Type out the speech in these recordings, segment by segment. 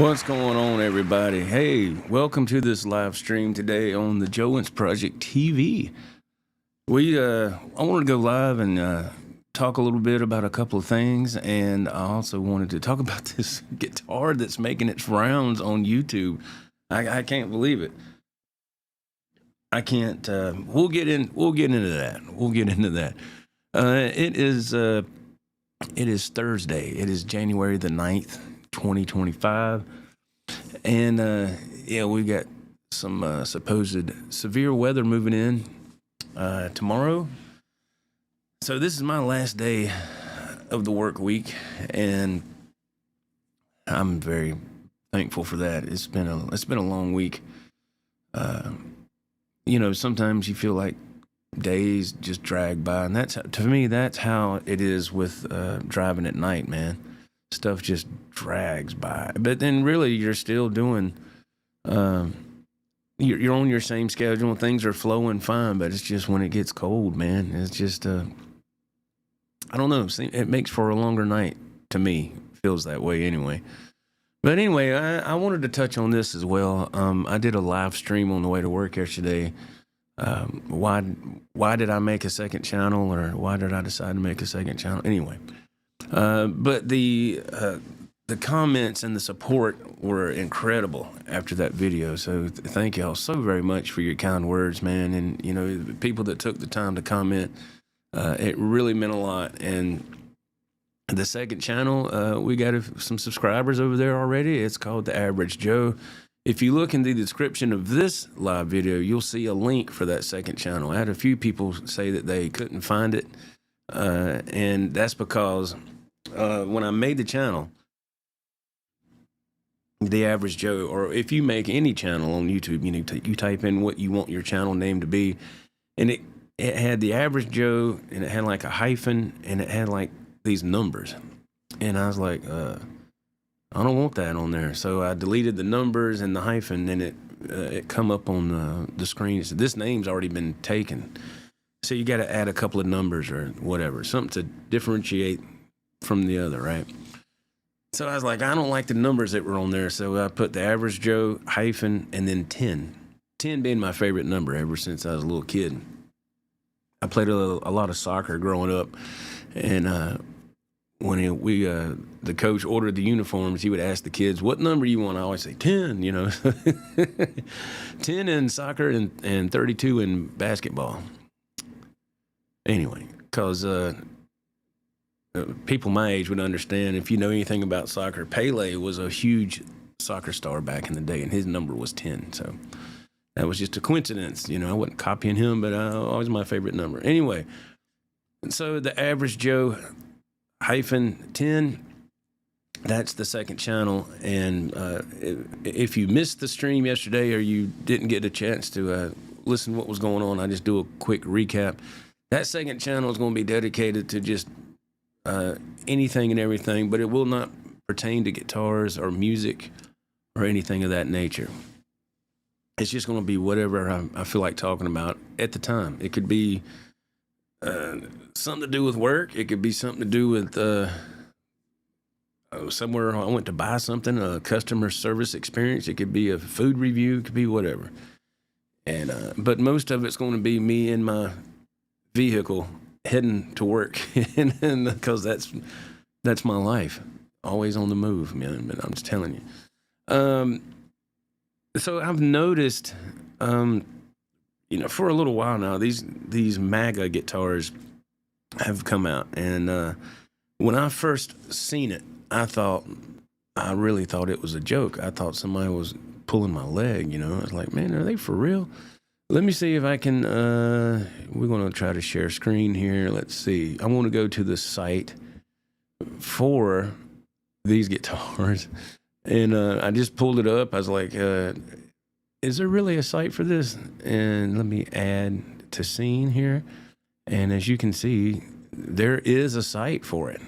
What's going on, everybody? Hey, welcome to this live stream today on the Joe Project TV. I wanted to go live and talk a little bit about a couple of things, and I also wanted to talk about this guitar that's making its rounds on YouTube. I can't believe it. I can't. We'll get into that. It is Thursday. It is January the 9th, 2025. And, we got some supposed severe weather moving in tomorrow. So this is my last day of the work week, and I'm very thankful for that. It's been a long week. Sometimes you feel like days just drag by, and to me that's how it is with driving at night, man. Stuff just drags by, but then really you're still doing you're on your same schedule and things are flowing fine, but it's just when it gets cold, man, it's just I don't know, it makes for a longer night. To me, feels that way anyway. But anyway, I wanted to touch on this as well. I did a live stream on the way to work yesterday. Why did I make a second channel, or why did I decide to make a second channel? Anyway, but the comments and the support were incredible after that video. So thank y'all so very much for your kind words, man. And the people that took the time to comment, it really meant a lot. And the second channel, we got some subscribers over there already. It's called The Average Joe. If you look in the description of this live video, you'll see a link for that second channel. I had a few people say that they couldn't find it, and that's because when I made the channel, The Average Joe, or if you make any channel on YouTube, you type in what you want your channel name to be, and it had The Average Joe, and it had like a hyphen, and it had like these numbers, and I was like, I don't want that on there. So I deleted the numbers and the hyphen, and it come up on the screen. It said, this name's already been taken. So you got to add a couple of numbers or whatever, something to differentiate from the other, right? So I was like, I don't like the numbers that were on there. So I put The Average Joe hyphen and then 10. 10 being my favorite number ever since I was a little kid. I played a lot of soccer growing up, and when the coach ordered the uniforms, he would ask the kids, what number you want? I always say 10, 10 in soccer and 32 in basketball. Anyway, because people my age would understand, if you know anything about soccer, Pele was a huge soccer star back in the day, and his number was 10. So that was just a coincidence. I wasn't copying him, but always my favorite number. Anyway, so The Average Joe hyphen 10, that's the second channel. And if you missed the stream yesterday, or you didn't get a chance to listen to what was going on, I just do a quick recap. That second channel is going to be dedicated to just anything and everything, but it will not pertain to guitars or music or anything of that nature. It's just going to be whatever I feel like talking about at the time. It could be something to do with work. It could be something to do with somewhere I went to buy something, a customer service experience. It could be a food review. It could be whatever. And but most of it's going to be me in my vehicle heading to work, and because that's my life, always on the move, man. But I'm just telling you. So I've noticed, for a little while now, these M.A.G.A guitars have come out, and when I first seen it, I really thought it was a joke. I thought somebody was pulling my leg. I was like, man, are they for real? Let me see if I can. We're going to try to share screen here. Let's see. I want to go to the site for these guitars, and I just pulled it up. I was like, is there really a site for this? And let me add to scene here. And as you can see, there is a site for it.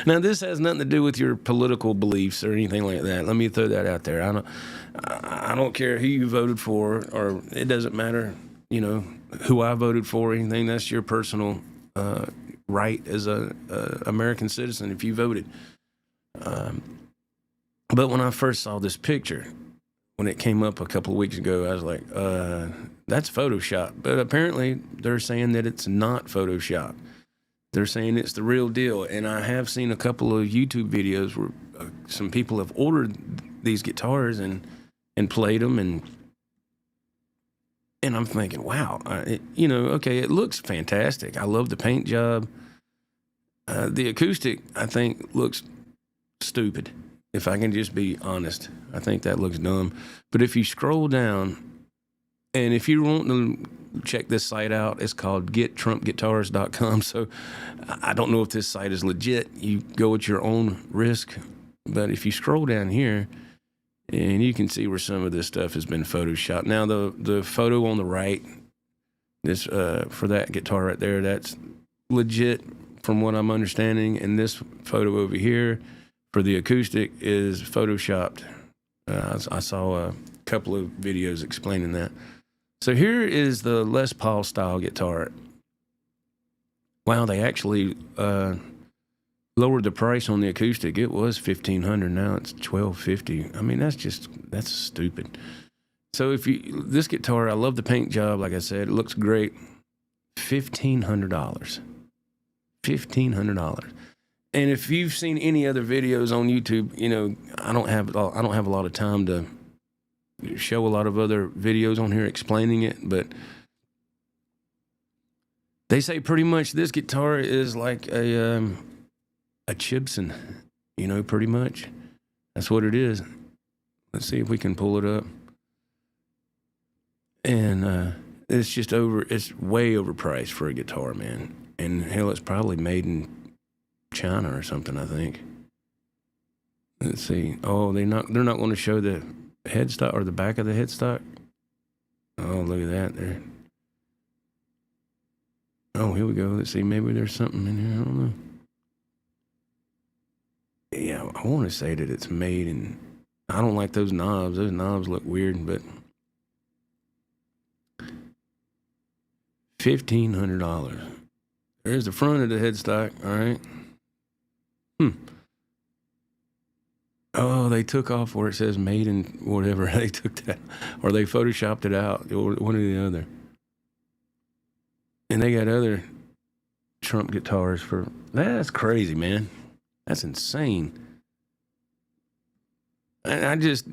Now this has nothing to do with your political beliefs or anything like that. Let me throw that out there. I don't care who you voted for, or it doesn't matter, who I voted for or anything. That's your personal right as a American citizen if you voted. But when I first saw this picture, when it came up a couple of weeks ago, I was like, that's Photoshop. But apparently they're saying that it's not Photoshop. They're saying it's the real deal. And I have seen a couple of YouTube videos where some people have ordered these guitars and played them. And I'm thinking, wow, okay, it looks fantastic. I love the paint job. The acoustic, I think, looks stupid. If I can just be honest, I think that looks dumb. But if you scroll down, and if you want to check this site out, it's called gettrumpguitars.com. So I don't know if this site is legit. You go at your own risk. But if you scroll down here, and you can see where some of this stuff has been photoshopped. Now, the photo on the right, this for that guitar right there, that's legit from what I'm understanding. And this photo over here for the acoustic is photoshopped. I saw a couple of videos explaining that. So here is the Les Paul style guitar. Wow, they actually lowered the price on the acoustic. It was $1,500. Now it's $1,250. I mean, that's stupid. So this guitar, I love the paint job. Like I said, it looks great. $1,500. $1,500. And if you've seen any other videos on YouTube, I don't have a lot of time to show a lot of other videos on here explaining it, but they say pretty much this guitar is like a Gibson, pretty much. That's what it is. Let's see if we can pull it up. And it's way overpriced for a guitar, man. And hell, it's probably made in China or something, I think. Let's see. Oh, they're not going to show the headstock or the back of the headstock. Oh, look at that there. Oh, here we go. Let's see. Maybe there's something in here. I don't know. Yeah, I want to say that it's made in. I don't like those knobs. Those knobs look weird, but $1,500. There's the front of the headstock. All right. Oh, they took off where it says made in whatever. They took that, or they photoshopped it out, or one or the other. And they got other Trump guitars for. That's crazy, man. That's insane. And I just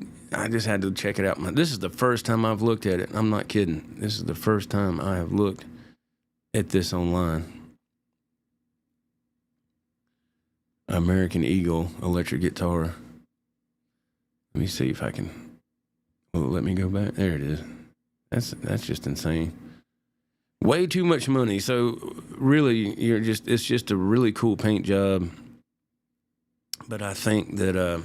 had to check it out. This is the first time I've looked at it. I'm not kidding. This is the first time I have looked at this online. American Eagle electric guitar. Let me see if I can. Will it let me go back? There it is. That's just insane. Way too much money. So really, it's just a really cool paint job. But I think that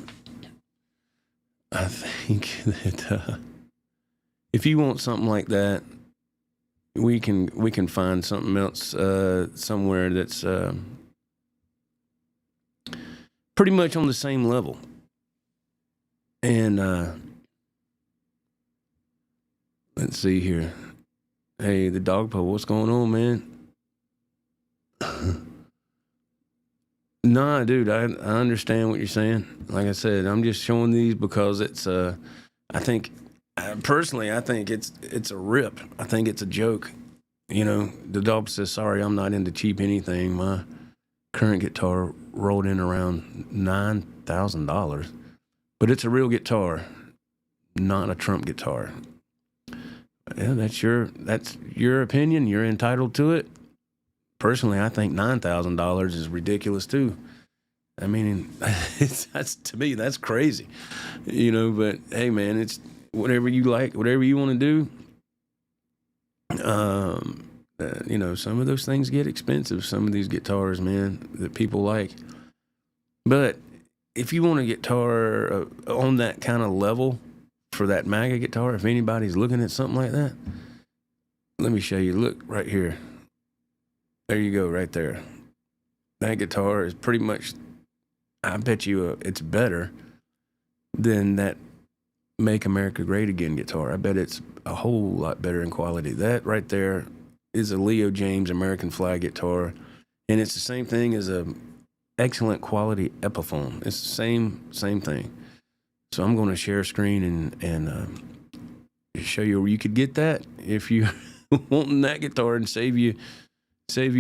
if you want something like that, we can find something else somewhere that's pretty much on the same level. And let's see here. Hey, the dog pole, what's going on, man? Nah, dude, I understand what you're saying. Like I said, I'm just showing these because it's I think personally it's a rip. I think it's a joke. The dog says, sorry, I'm not into cheap anything. My current guitar rolled in around $9,000. But it's a real guitar, not a Trump guitar. Yeah, that's your opinion. You're entitled to it. Personally, I think $9,000 is ridiculous too. I mean, to me that's crazy, But hey, man, it's whatever you like, whatever you want to do. Some of those things get expensive. Some of these guitars, man, that people like. But if you want a guitar on that kind of level for that M.A.G.A guitar, if anybody's looking at something like that, let me show you. Look right here. There you go, right there. That guitar is pretty much, I bet you it's better than that Make America Great Again guitar. I bet it's a whole lot better in quality. That right there is a Leo James American flag guitar. and it's the same thing as a excellent quality Epiphone. It's the same thing. So I'm going to share screen and show you where you could get that if you wanting that guitar and save you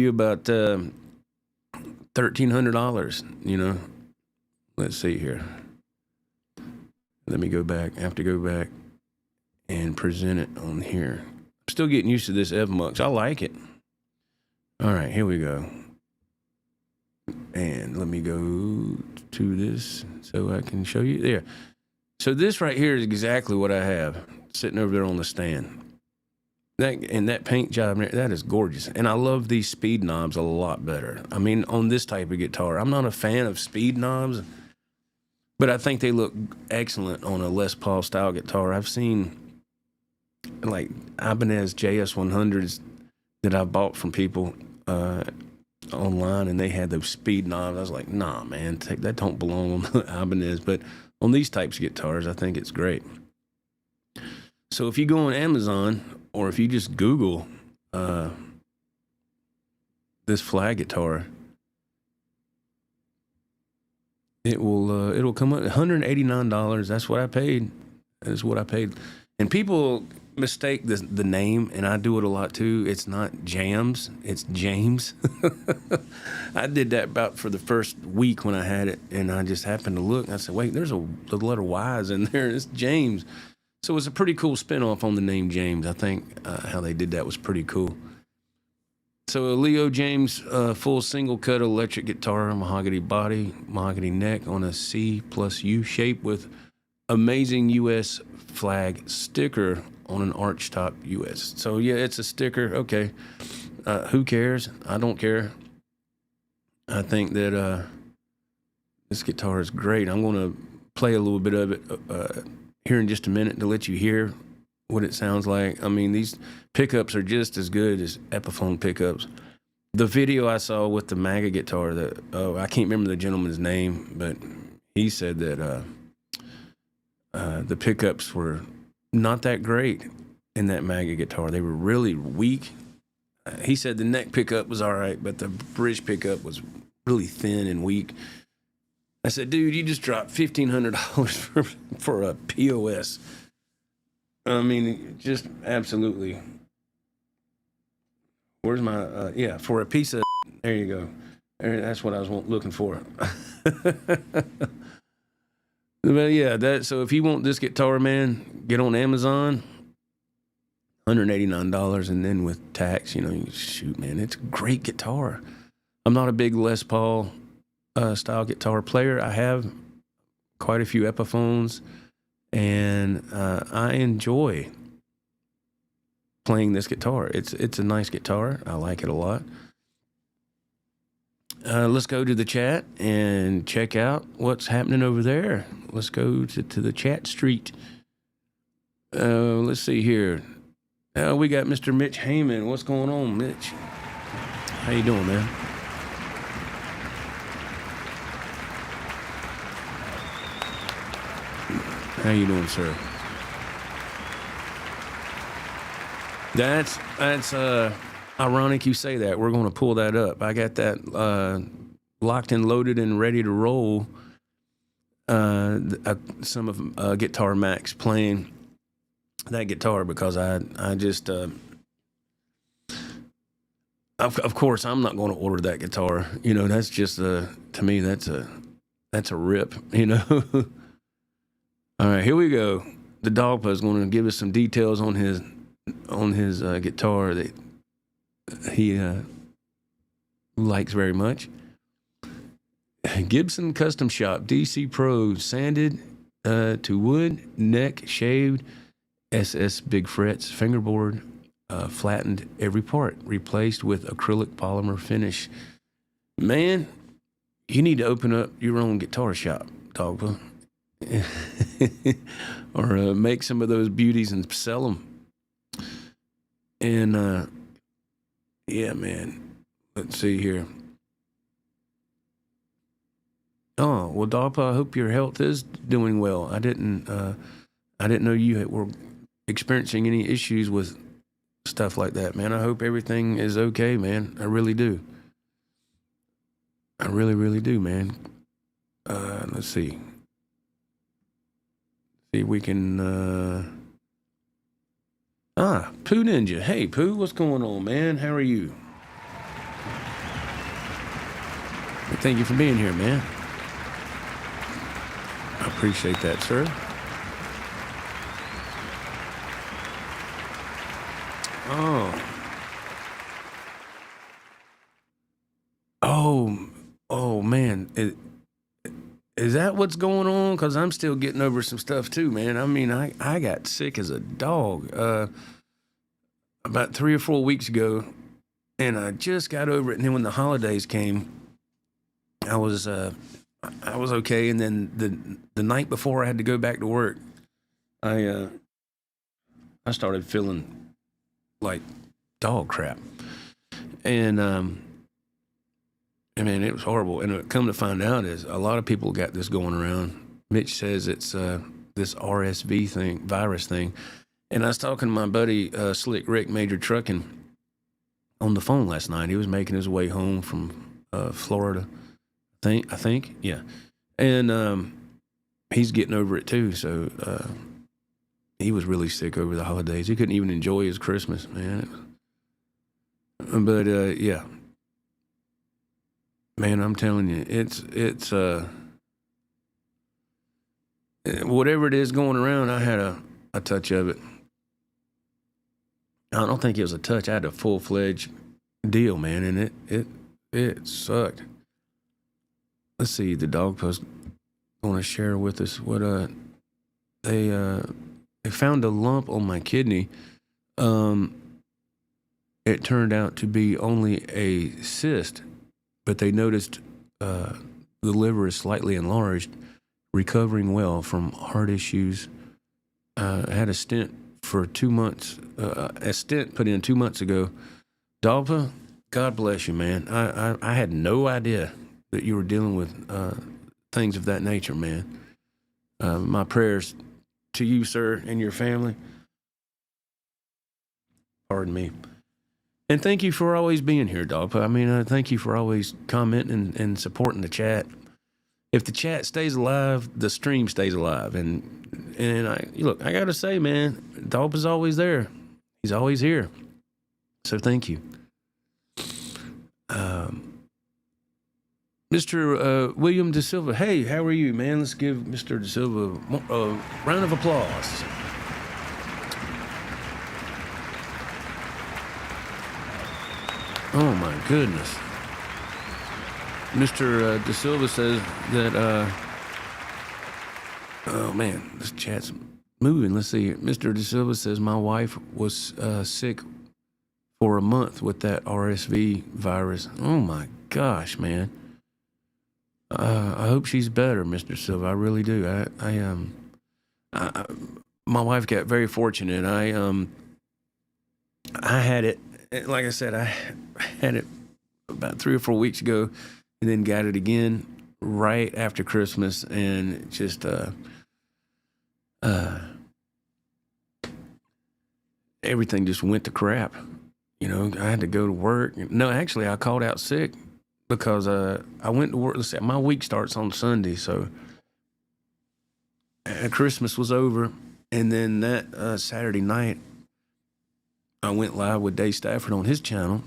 about $1,300. You know, let's see here. Let me go back. I have to go back and present it on here. I'm still getting used to this EVMUX. I like it. All right, here we go. And let me go to this so I can show you there. So this right here is exactly what I have sitting over there on the stand. That paint job, that is gorgeous. And I love these speed knobs a lot better. I mean, on this type of guitar, I'm not a fan of speed knobs, but I think they look excellent on a Les Paul style guitar. I've seen like Ibanez JS100s that I bought from people online, and they had those speed knobs. I was like, nah, man, that don't belong on the Ibanez. But on these types of guitars, I think it's great. So if you go on Amazon, or if you just Google this flag guitar, it'll come up $189. That's what I paid. That's what I paid. And people mistake the name, and I do it a lot too. It's not Jams, it's James. I did that about for the first week when I had it, and I just happened to look, and I said, wait, there's the letter Y's in there, and it's James. So it's a pretty cool spinoff on the name James. I think how they did that was pretty cool. So a Leo James full single cut electric guitar, mahogany body, mahogany neck on a C+U shape with amazing U.S. flag sticker on an archtop U.S. So yeah, it's a sticker. Okay, who cares? I don't care. I think that this guitar is great. I'm going to play a little bit of it here in just a minute to let you hear what it sounds like. I mean, these pickups are just as good as Epiphone pickups. The video I saw with the M.A.G.A guitar, I can't remember the gentleman's name, but he said that the pickups were not that great in that M.A.G.A guitar. They were really weak. He said the neck pickup was all right, but the bridge pickup was really thin and weak. I said, dude, you just dropped $1,500 for a POS. I mean, just absolutely. Where's my, for a piece of, there you go. That's what I was looking for. But yeah, so if you want this guitar, man, get on Amazon, $189, and then with tax, shoot, man, it's a great guitar. I'm not a big Les Paul style guitar player. I have quite a few Epiphones, and I enjoy playing this guitar. It's a nice guitar. I like it a lot. Let's go to the chat and check out what's happening over there. Let's go to the chat street. Let's see here. We got Mr. Mitch Heyman. What's going on, Mitch? How you doing, man? How you doing, sir? That's ironic you say that. We're going to pull that up. I got that locked and loaded and ready to roll. Some of Guitar Max playing that guitar because I just of course I'm not going to order that guitar. That's just to me that's a rip. All right, here we go. The Dogpa is going to give us some details on his guitar that he likes very much. Gibson Custom Shop DC Pro, sanded to wood, neck shaved, SS big frets, fingerboard, flattened every part, replaced with acrylic polymer finish. Man, you need to open up your own guitar shop, Dogpa. Or make some of those beauties and sell them. And yeah, man. Let's see here. Oh well, Dogpa, I hope your health is doing well. I didn't know you were experiencing any issues with stuff like that, man. I hope everything is okay, man. I really do. I really, really do, man. Let's see. See if we can... Pooh Ninja. Hey, Pooh, what's going on, man? How are you? Thank you for being here, man. I appreciate that, sir. Oh, man. Is that what's going on? Because I'm still getting over some stuff too, man. I mean, I got sick as a dog about 3 or 4 weeks ago, and I just got over it. And then when the holidays came, I was okay. And then the night before I had to go back to work, I started feeling like dog crap, and I mean, it was horrible. And come to find out is a lot of people got this going around. Mitch says it's this RSV thing, virus thing. And I was talking to my buddy, Slick Rick, Major Trucking, on the phone last night. He was making his way home from Florida, I think, yeah. And he's getting over it too. So he was really sick over the holidays. He couldn't even enjoy his Christmas, man. But yeah. Man, I'm telling you, it's whatever it is going around. I had a touch of it. I don't think it was a touch. I had a full-fledged deal, man, and it sucked. Let's see, the dog post want to share with us what they found a lump on my kidney. It turned out to be only a cyst. But they noticed the liver is slightly enlarged, recovering well from heart issues. I had a stent for 2 months, a stent put in 2 months ago. Dalpa, God bless you, man. I had no idea that you were dealing with things of that nature, man. My prayers to you, sir, and your family. Pardon me. And thank you for always being here, Dog. I mean, thank you for always commenting and supporting the chat. If the chat stays alive, the stream stays alive. And look, I got to say, man, Dog is always there. He's always here. So thank you. Mr. William De Silva, hey, how are you, man? Let's give Mr. De Silva a round of applause. Oh, my goodness. Mr. De Silva says that, oh, man, this chat's moving. Let's see. Mr. De Silva says, my wife was sick for a month with that RSV virus. Oh, my gosh, man. I hope she's better, Mr. Silva. I really do. My wife got very fortunate. I had it. Like I said, I had it about 3 or 4 weeks ago, and then got it again right after Christmas, and just everything just went to crap. You know, I had to go to work. No, actually, I called out sick because I went to work. Let's say my week starts on Sunday, so Christmas was over, and then that Saturday night, I went live with Dave Stafford on his channel,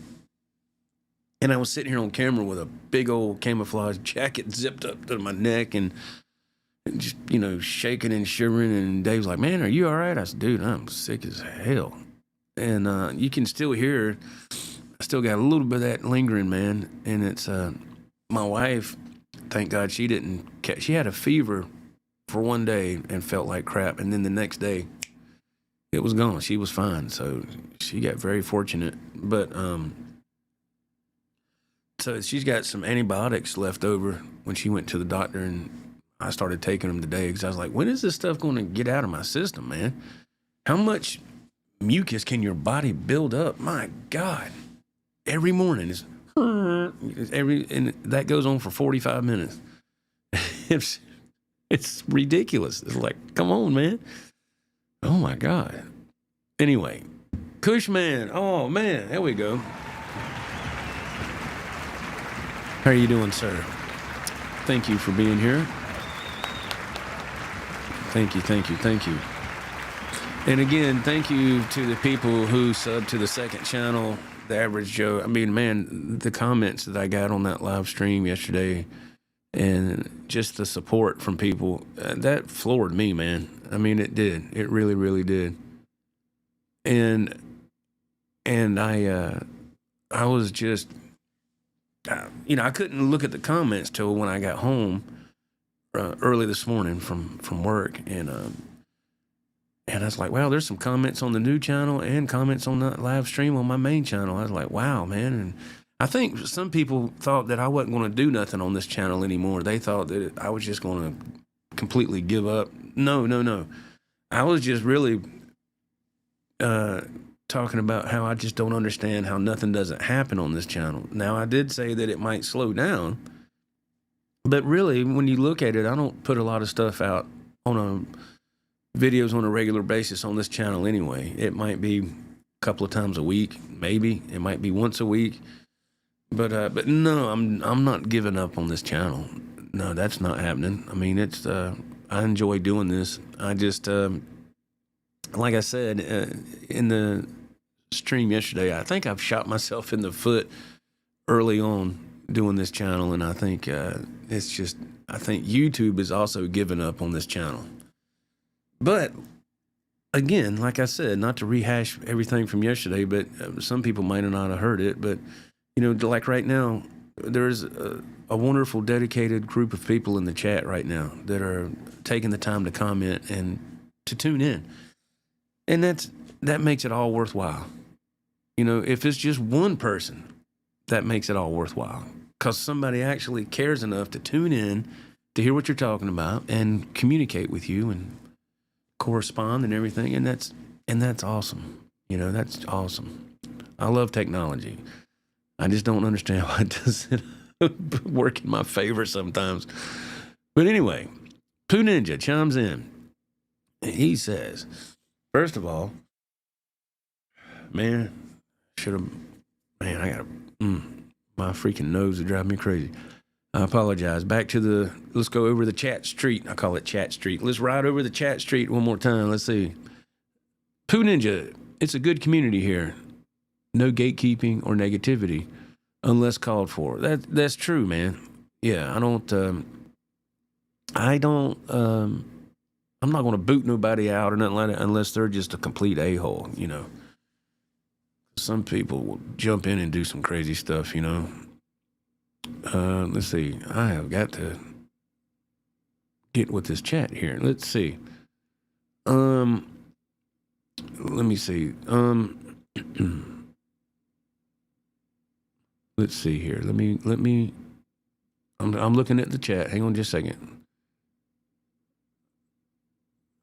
and I was sitting here on camera with a big old camouflage jacket zipped up to my neck and just, you know, shaking and shivering. And Dave's like, man, are you all right? I said, dude, I'm sick as hell. And you can still hear, I still got a little bit of that lingering, man. And it's my wife, thank God she didn't catch, she had a fever for one day and felt like crap. And then the next day, it was gone. She was fine. So she got very fortunate. But so she's got some antibiotics left over when she went to the doctor, and I started taking them today because I was like, when is this stuff going to get out of my system, man? How much mucus can your body build up? My God. Every morning is and that goes on for 45 minutes. It's ridiculous. It's like, come on, man. Oh, my God. Anyway, Cushman. Oh, man. There we go. How are you doing, sir? Thank you for being here. Thank you, thank you, thank you. And again, thank you to the people who subbed to the second channel, the Average Joe. I mean, man, the comments that I got on that live stream yesterday and just the support from people, that floored me, man. I mean, it did. It really, really did. And I was just, I couldn't look at the comments till when I got home early this morning from work, and I was like, wow, there's some comments on the new channel and comments on that live stream on my main channel. I was like, wow, man. And I think some people thought that I wasn't going to do nothing on this channel anymore. They thought that I was just going to completely give up. No. I was just really talking about how I just don't understand how nothing doesn't happen on this channel. Now, I did say that it might slow down, but really, when you look at it, I don't put a lot of stuff out on videos on a regular basis on this channel anyway. It might be a couple of times a week, maybe. It might be once a week. But no, I'm not giving up on this channel. No, that's not happening. I mean, it's I enjoy doing this. I just like I said in the stream yesterday, I think I've shot myself in the foot early on doing this channel, and I think it's just, I think YouTube is also giving up on this channel. But again, like I said, not to rehash everything from yesterday, but some people might not have heard it, but like right now, there's a wonderful, dedicated group of people in the chat right now that are taking the time to comment and to tune in. And that makes it all worthwhile. If it's just one person, that makes it all worthwhile. Because somebody actually cares enough to tune in, to hear what you're talking about, and communicate with you, and correspond and everything. And that's awesome. That's awesome. I love technology. I just don't understand why it doesn't work in my favor sometimes. But anyway, Pooh Ninja chimes in. He says, first of all, I got my freaking nose is driving me crazy. I apologize. Let's go over the chat street. I call it chat street. Let's ride over the chat street one more time. Let's see. Pooh Ninja, it's a good community here. No gatekeeping or negativity unless called for. That's true, man. Yeah, I'm not going to boot nobody out or nothing like that unless they're just a complete a-hole, Some people will jump in and do some crazy stuff, Let's see. I have got to get with this chat here. Let's see. Let me see. Let's see here. Let me. I'm looking at the chat. Hang on just a second.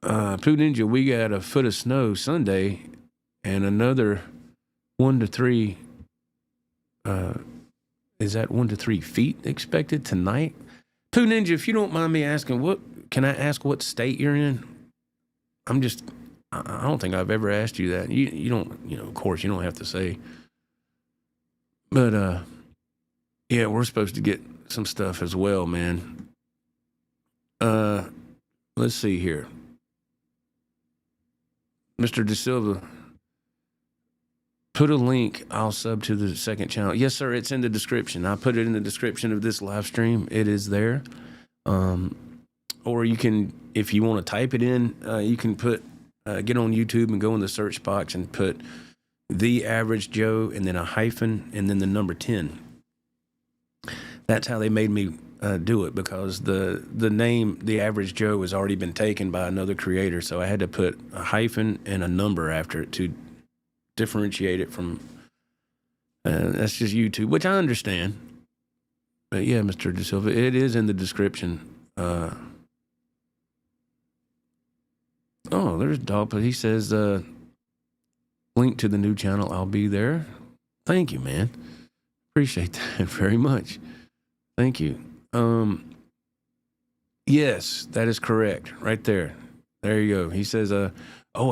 Pooh Ninja, we got a foot of snow Sunday, and another 1 to 3. Is that 1 to 3 feet expected tonight? Pooh Ninja, if you don't mind me asking, can I ask what state you're in? I don't think I've ever asked you that. You don't, of course, you don't have to say. But, yeah, we're supposed to get some stuff as well, man. Let's see here. Mr. De Silva, put a link. I'll sub to the second channel. Yes, sir. It's in the description. I put it in the description of this live stream. It is there. Or you can, if you want to type it in, you can get on YouTube and go in the search box and put The Average Joe and then a hyphen and then the number 10. That's how they made me do it, because the name The Average Joe has already been taken by another creator. So I had to put a hyphen and a number after it to differentiate it from, that's just YouTube, which I understand. But yeah, Mr. De Silva, it is in the description. There's Dog, but he says, link to the new channel. I'll be there. Thank you, man. Appreciate that very much. Thank you. Yes, that is correct. Right there. There you go. He says, I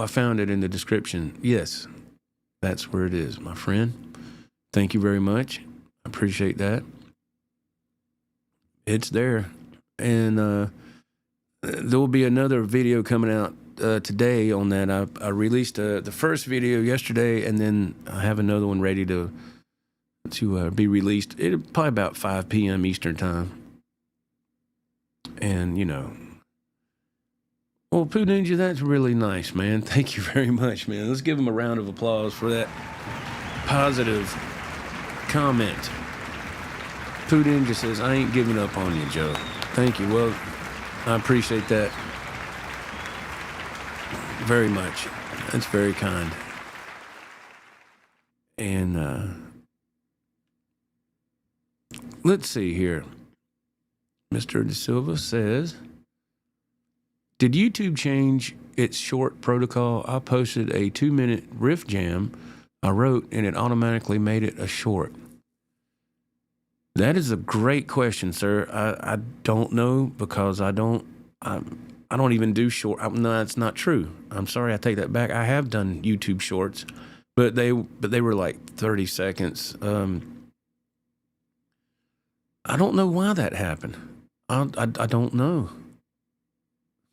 found it in the description. Yes, that's where it is, my friend. Thank you very much. I appreciate that. It's there. And there will be another video coming out today on that. I released the first video yesterday, and then I have another one ready to be released. It'll probably about 5 p.m. Eastern time. And, you know, well, Poo Ninja, that's really nice, man. Thank you very much, man. Let's give him a round of applause for that positive comment. Poo Ninja says, I ain't giving up on you, Joe. Thank you. Well, I appreciate that very much. That's very kind. And let's see here. Mr. De Silva says, did YouTube change its short protocol? I posted a 2-minute riff jam I wrote, and it automatically made it a short. That is a great question, sir. I don't know, because I don't even do short. No, that's not true. I'm sorry, I take that back. I have done YouTube shorts, but they were like 30 seconds. I don't know why that happened. I don't know.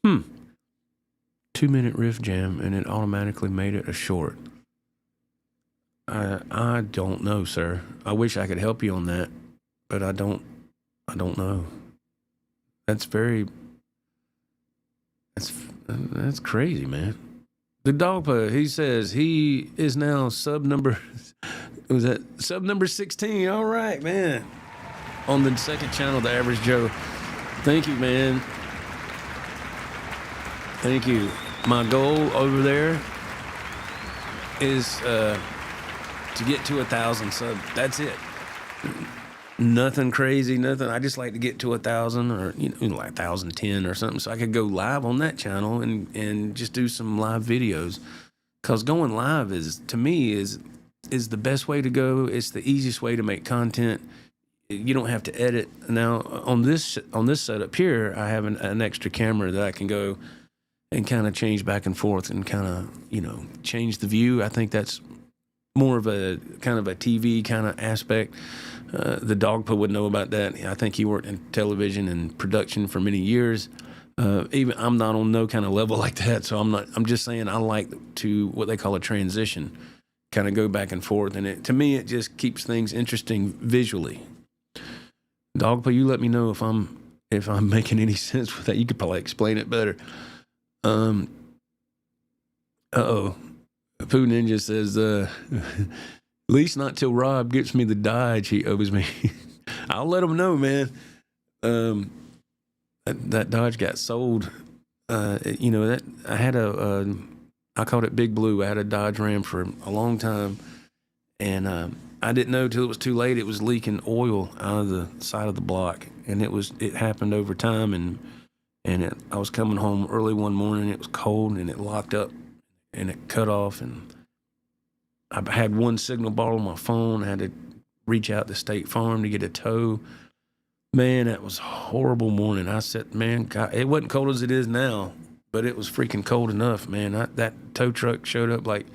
2-minute riff jam, and it automatically made it a short. I don't know, sir. I wish I could help you on that, but I don't know. That's crazy, man. The Dogpa, he says he is now sub number 16. All right, man. On the second channel, The Average Joe. Thank you, man. Thank you. My goal over there is to get to 1,000 subs. That's it. Nothing crazy, nothing. I just like to get to 1,000, or like 1,010 or something, so I could go live on that channel and just do some live videos. Because going live is, to me, is the best way to go. It's the easiest way to make content. You don't have to edit. Now on this setup here, I have an extra camera that I can go and kind of change back and forth and kind of, change the view. I think that's more of a kind of a TV kind of aspect. The Dogpa would know about that. I think he worked in television and production for many years. Even I'm not on no kind of level like that, so I'm just saying I like to what they call a transition, kind of go back and forth, and to me it just keeps things interesting visually. Dogpa, you let me know if I'm making any sense with that. You could probably explain it better. Poo Ninja says, at least not till Rob gets me the Dodge he owes me. I'll let him know, man. That Dodge got sold. That I had I called it Big Blue. I had a Dodge Ram for a long time, and I didn't know till it was too late. It was leaking oil out of the side of the block, and it happened over time. And I was coming home early one morning. It was cold, and it locked up, and it cut off. And I had one signal bar on my phone. I had to reach out to State Farm to get a tow. Man, that was a horrible morning. I said, man, God, it wasn't cold as it is now, but it was freaking cold enough, man. That tow truck showed up like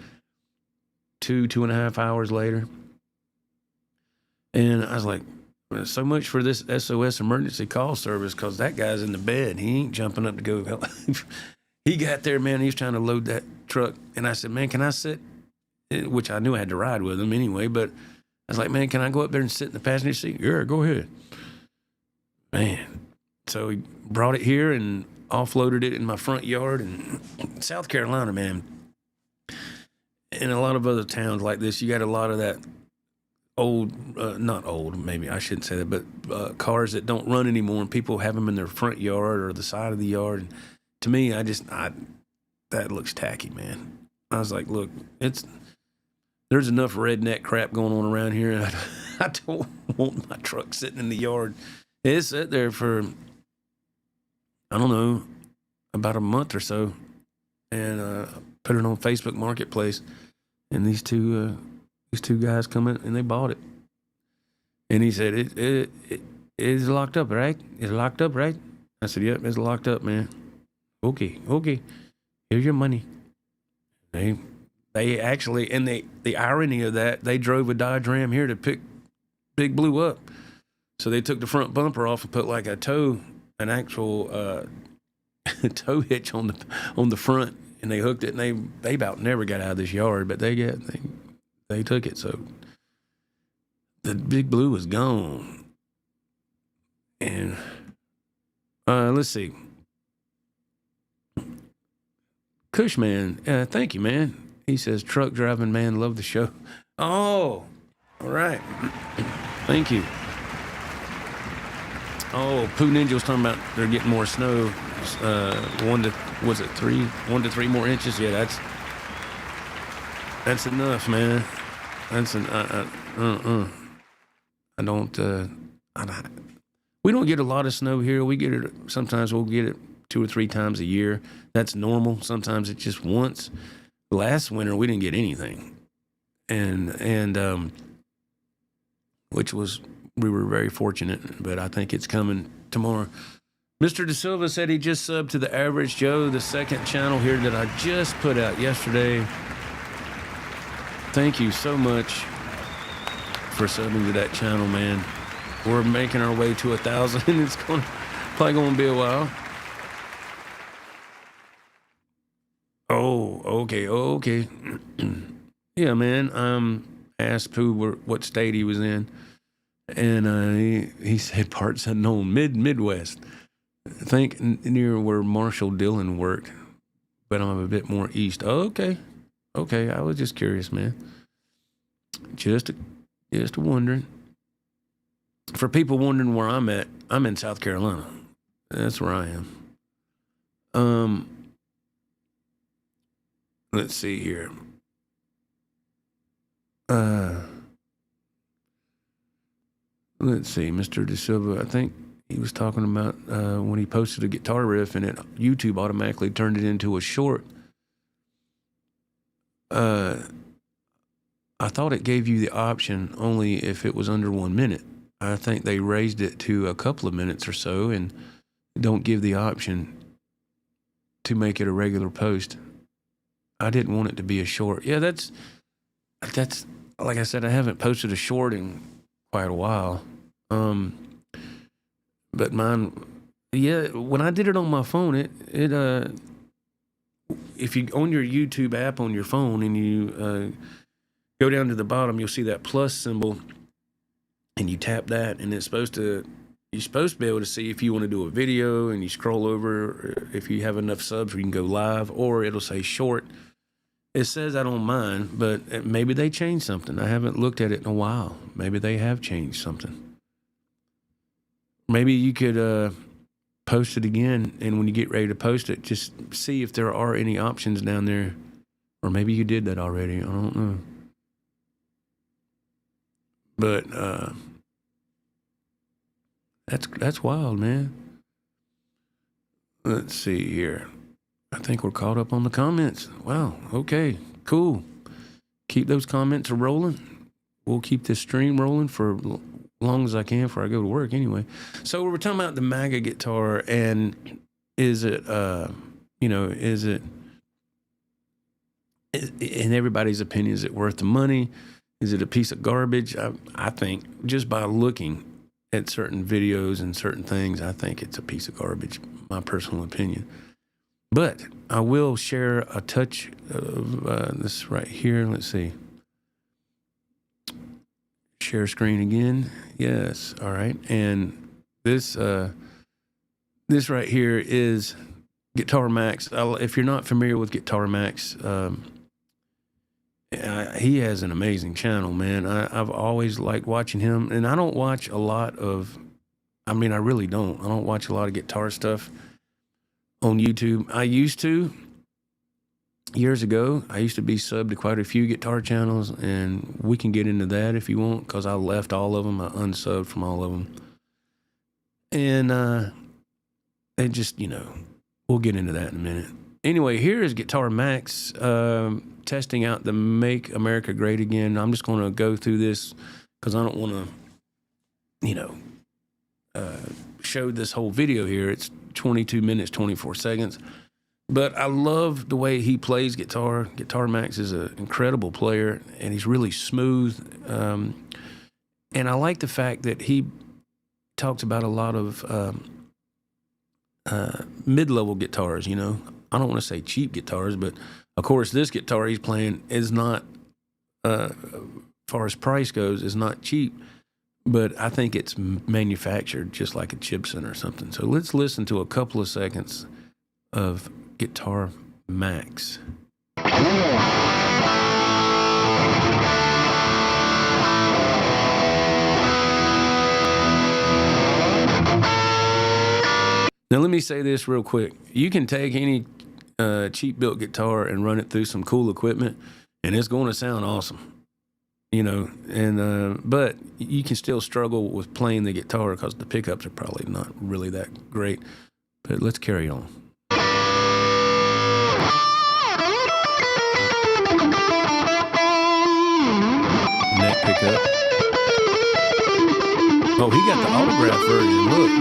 2.5 hours later. And I was like, so much for this SOS emergency call service, because that guy's in the bed. He ain't jumping up to go help. He got there, man. He was trying to load that truck. And I said, man, can I sit? Which I knew I had to ride with him anyway. But I was like, man, can I go up there and sit in the passenger seat? Yeah, go ahead. Man. So he brought it here and offloaded it in my front yard in South Carolina, man. In a lot of other towns like this, you got a lot of that not old, maybe I shouldn't say that, but cars that don't run anymore, and people have them in their front yard or the side of the yard. And to me, that looks tacky, man. I was like, look, there's enough redneck crap going on around here, and I don't want my truck sitting in the yard. It sat there for, I don't know, about a month or so, and put it on Facebook Marketplace, and these two guys come in and they bought it. And he said, it is locked up, right? It's locked up, right? I said, yep, it's locked up, man. Okay. Here's your money. They actually, and the irony of that, they drove a Dodge Ram here to pick Big Blue up. So they took the front bumper off and put like an actual tow hitch on the front, and they hooked it, and they about never got out of this yard, but they took it. So the Big Blue was gone. And let's see. Cushman, thank you, man. He says, truck driving man, love the show. Oh, all right. Thank you. Oh, Pooh Ninja was talking about they're getting more snow. 1 to 3 more inches? Yeah, that's enough, man. That's we don't get a lot of snow here. We get it, sometimes we'll get it 2 or 3 times a year. That's normal. Sometimes it's just once. Last winter, we didn't get anything. And which was, we were very fortunate, but I think it's coming tomorrow. Mr. De Silva said he just subbed to the Average Joe, the second channel here that I just put out yesterday. Thank you so much for subbing to that channel, man. We're making our way to 1,000, and it's probably going to be a while. Oh, okay. Yeah, man. Asked Pooh what state he was in, and he said parts unknown, Midwest. I think near where Marshall Dillon worked, but I'm a bit more east. Oh, okay. I was just curious, man. Just wondering. For people wondering where I'm at, I'm in South Carolina. That's where I am. Let's see here. Let's see, Mr. De Silva, I think he was talking about when he posted a guitar riff and YouTube automatically turned it into a short. I thought it gave you the option only if it was under 1 minute. I think they raised it to a couple of minutes or so and don't give the option to make it a regular post. I didn't want it to be a short. Yeah, that's like I said, I haven't posted a short in quite a while. But mine, yeah, when I did it on my phone, it if you on your YouTube app on your phone and you go down to the bottom, you'll see that plus symbol, and you tap that, and you're supposed to be able to see if you want to do a video, and you scroll over if you have enough subs where you can go live, or it'll say short. It says that on mine, but maybe they changed something. I haven't looked at it in a while. Maybe they have changed something. Maybe you could post it again, and when you get ready to post it, just see if there are any options down there. Or maybe you did that already. I don't know. But that's wild, man. Let's see here. I think we're caught up on the comments. Wow. Okay. Cool. Keep those comments rolling. We'll keep this stream rolling for as long as I can before I go to work anyway. So we were talking about the M.A.G.A guitar, and is it, in everybody's opinion, is it worth the money? Is it a piece of garbage? I think just by looking at certain videos and certain things, I think it's a piece of garbage, my personal opinion. But I will share a touch of this right here. Let's see. Share screen again. Yes. All right. And this right here is Guitar Max. If you're not familiar with Guitar Max, he has an amazing channel, man. I've always liked watching him, and I don't watch a lot of, I really don't. I don't watch a lot of guitar stuff on YouTube. I used to, years ago, I used to be subbed to quite a few guitar channels, and we can get into that if you want, because I left all of them. I unsubbed from all of them. And they just, we'll get into that in a minute. Anyway, here is Guitar Max testing out the Make America Great Again. I'm just going to go through this because I don't want to, show this whole video here. It's 22 minutes, 24 seconds. But I love the way he plays guitar. Guitar Max is an incredible player, and he's really smooth. And I like the fact that he talks about a lot of mid-level guitars, you know. I don't want to say cheap guitars, but of course this guitar he's playing is not, as far as price goes, is not cheap, but I think it's manufactured just like a Gibson or something. So let's listen to a couple of seconds of Guitar Max. Now, let me say this real quick. You can take any cheap-built guitar and run it through some cool equipment, and it's going to sound awesome, you know. And but you can still struggle with playing the guitar because the pickups are probably not really that great. But let's carry on. Neck pickup. Oh, he got the autograph version. Look.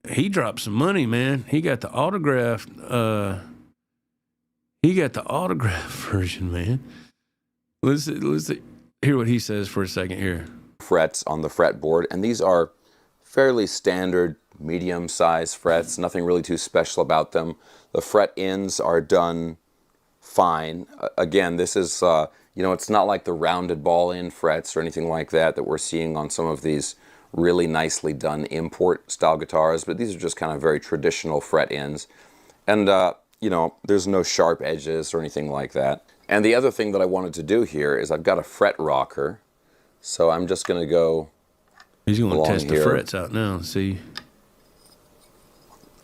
He dropped some money, man. He got the autographed. He got the autograph version, man. Let's hear what he says for a second here. Frets on the fretboard, and these are fairly standard medium-sized frets. Nothing really too special about them. The fret ends are done fine. Again, this is you know, it's not like the rounded ball end frets or anything like that we're seeing on some of these really nicely done import style guitars, but these are just kind of very traditional fret ends. And you know, there's no sharp edges or anything like that. And the other thing that I wanted to do here is I've got a fret rocker, so I'm just going to go. He's going to test the frets out now. See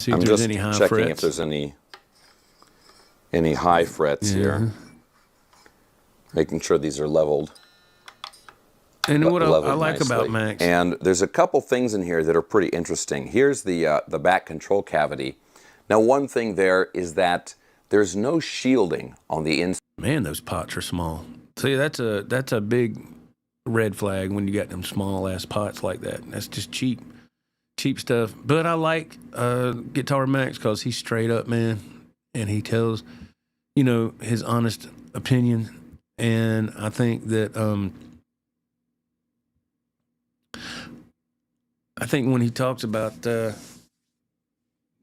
if there's any high frets. I'm just checking if there's any high frets here. Making sure these are leveled. And what I like about Max. And there's a couple things in here that are pretty interesting. Here's the back control cavity. Now, one thing there is that there's no shielding on the inside. Man, those pots are small. See, that's a big red flag when you got them small ass pots like that. That's just cheap stuff. But I like Guitar Max because he's straight up, man, and he tells, you know, his honest opinion. And I think that I think when he talks about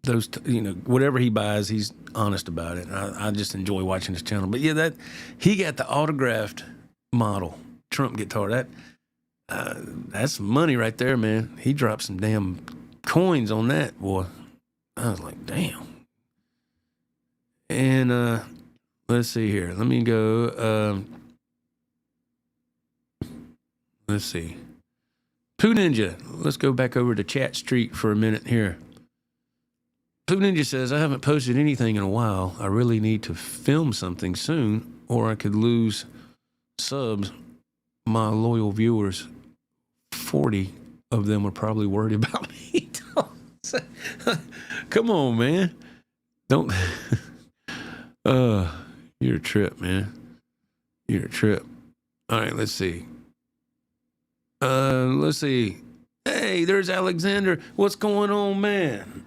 those, you know, whatever he buys, he's honest about it. I just enjoy watching his channel. But yeah, that he got the autographed model Trump guitar. That's some money right there, man. He dropped some damn coins on that, boy. I was like, damn. And let's see here. Let me go. Let's see. Pooh Ninja. Let's go back over to Chat Street for a minute here. Pooh Ninja says, I haven't posted anything in a while. I really need to film something soon, or I could lose subs. My loyal viewers, 40 of them are probably worried about me. Come on, man. Don't. You're a trip, man. You're a trip. All right, let's see. Let's see. Hey, there's Alexander. What's going on, man?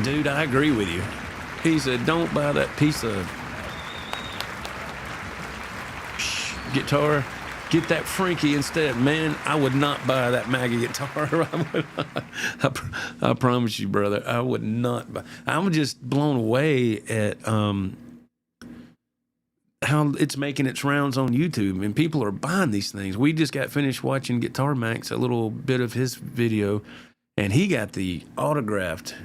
Dude, I agree with you. He said, don't buy that piece of guitar. Get that Frankie instead. Man, I would not buy that M.A.G.A guitar. I promise you, brother, I would not buy. I'm just blown away at how it's making its rounds on YouTube, and people are buying these things. We just got finished watching Guitar Max, a little bit of his video, and he got the autographed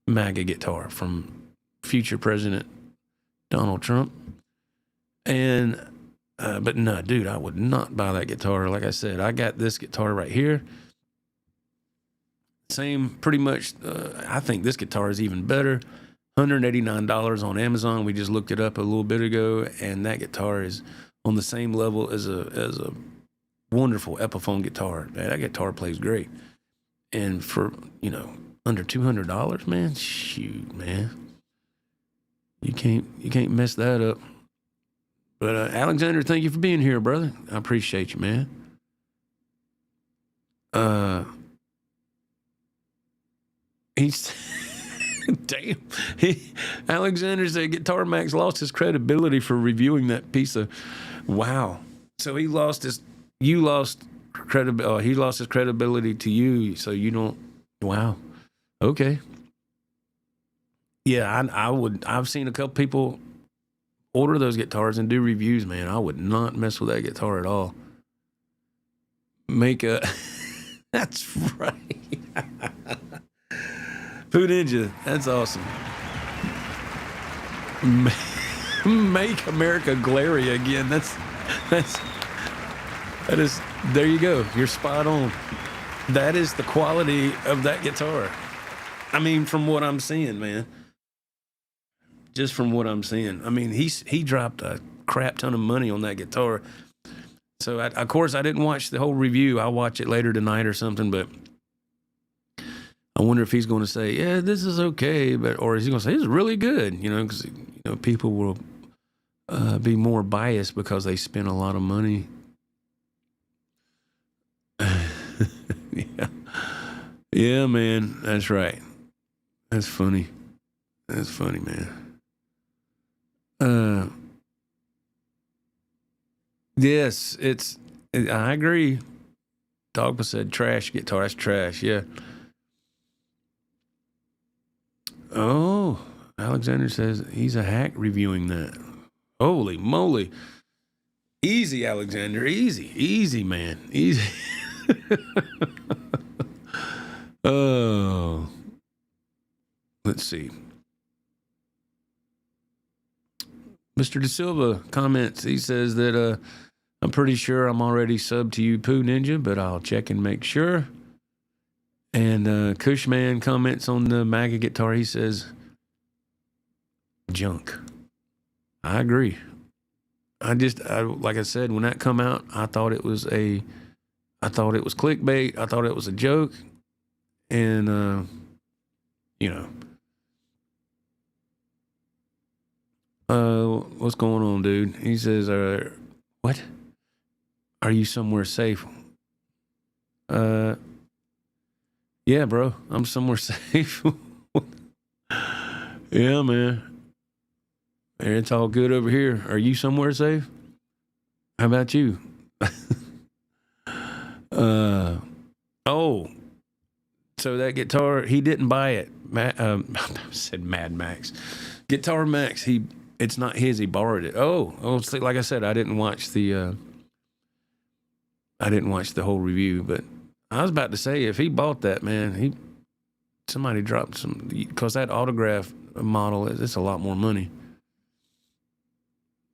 M.A.G.A guitar from future President Donald Trump. And but no, dude, I would not buy that guitar. Like I said, I got this guitar right here. Same, pretty much. I think this guitar is even better. $189 on Amazon. We just looked it up a little bit ago, and that guitar is on the same level as a wonderful Epiphone guitar. Man, that guitar plays great. And for, you know, under $200, man, shoot, man, you can't mess that up. But Alexander, thank you for being here, brother. I appreciate you, man. Damn. Alexander said Guitar Max lost his credibility for reviewing that piece of. Wow. So he lost his. You lost credibility. He lost his credibility to you. So you don't. Wow. Okay. Yeah, I would. I've seen a couple people order those guitars and do reviews. Man, I would not mess with that guitar at all. Make a. That's right. Poo Ninja, that's awesome. Make America glary again. That is. There you go. You're spot on. That is the quality of that guitar. I mean, from what I'm seeing, man. Just from what I'm seeing. I mean, he dropped a crap ton of money on that guitar. So of course I didn't watch the whole review. I'll watch it later tonight or something, but I wonder if he's going to say, yeah, this is okay, or is he going to say, this is really good, because people will be more biased because they spent a lot of money. Yeah, man, that's right. That's funny. That's funny, man. Yes, I agree. Dogma said trash guitar. That's trash, yeah. Oh, Alexander says he's a hack reviewing that. Holy moly. Easy, Alexander. Easy, man. Easy. Oh. Let's see. Mr. De Silva comments. He says that I'm pretty sure I'm already subbed to you, Poo Ninja, but I'll check and make sure. And Cushman comments on the M.A.G.A guitar. He says, junk. I agree. Like I said, when that come out, I thought it was clickbait. I thought it was a joke. And, what's going on, dude? He says, what? Are you somewhere safe? Yeah, bro, I'm somewhere safe. Yeah, man. It's all good over here. Are you somewhere safe? How about you? So that guitar, he didn't buy it. I said Mad Max. Guitar Max, it's not his, he borrowed it. See, like I said, I didn't watch the whole review, but I was about to say, if he bought that, man, somebody dropped some, because that autograph model, it's a lot more money.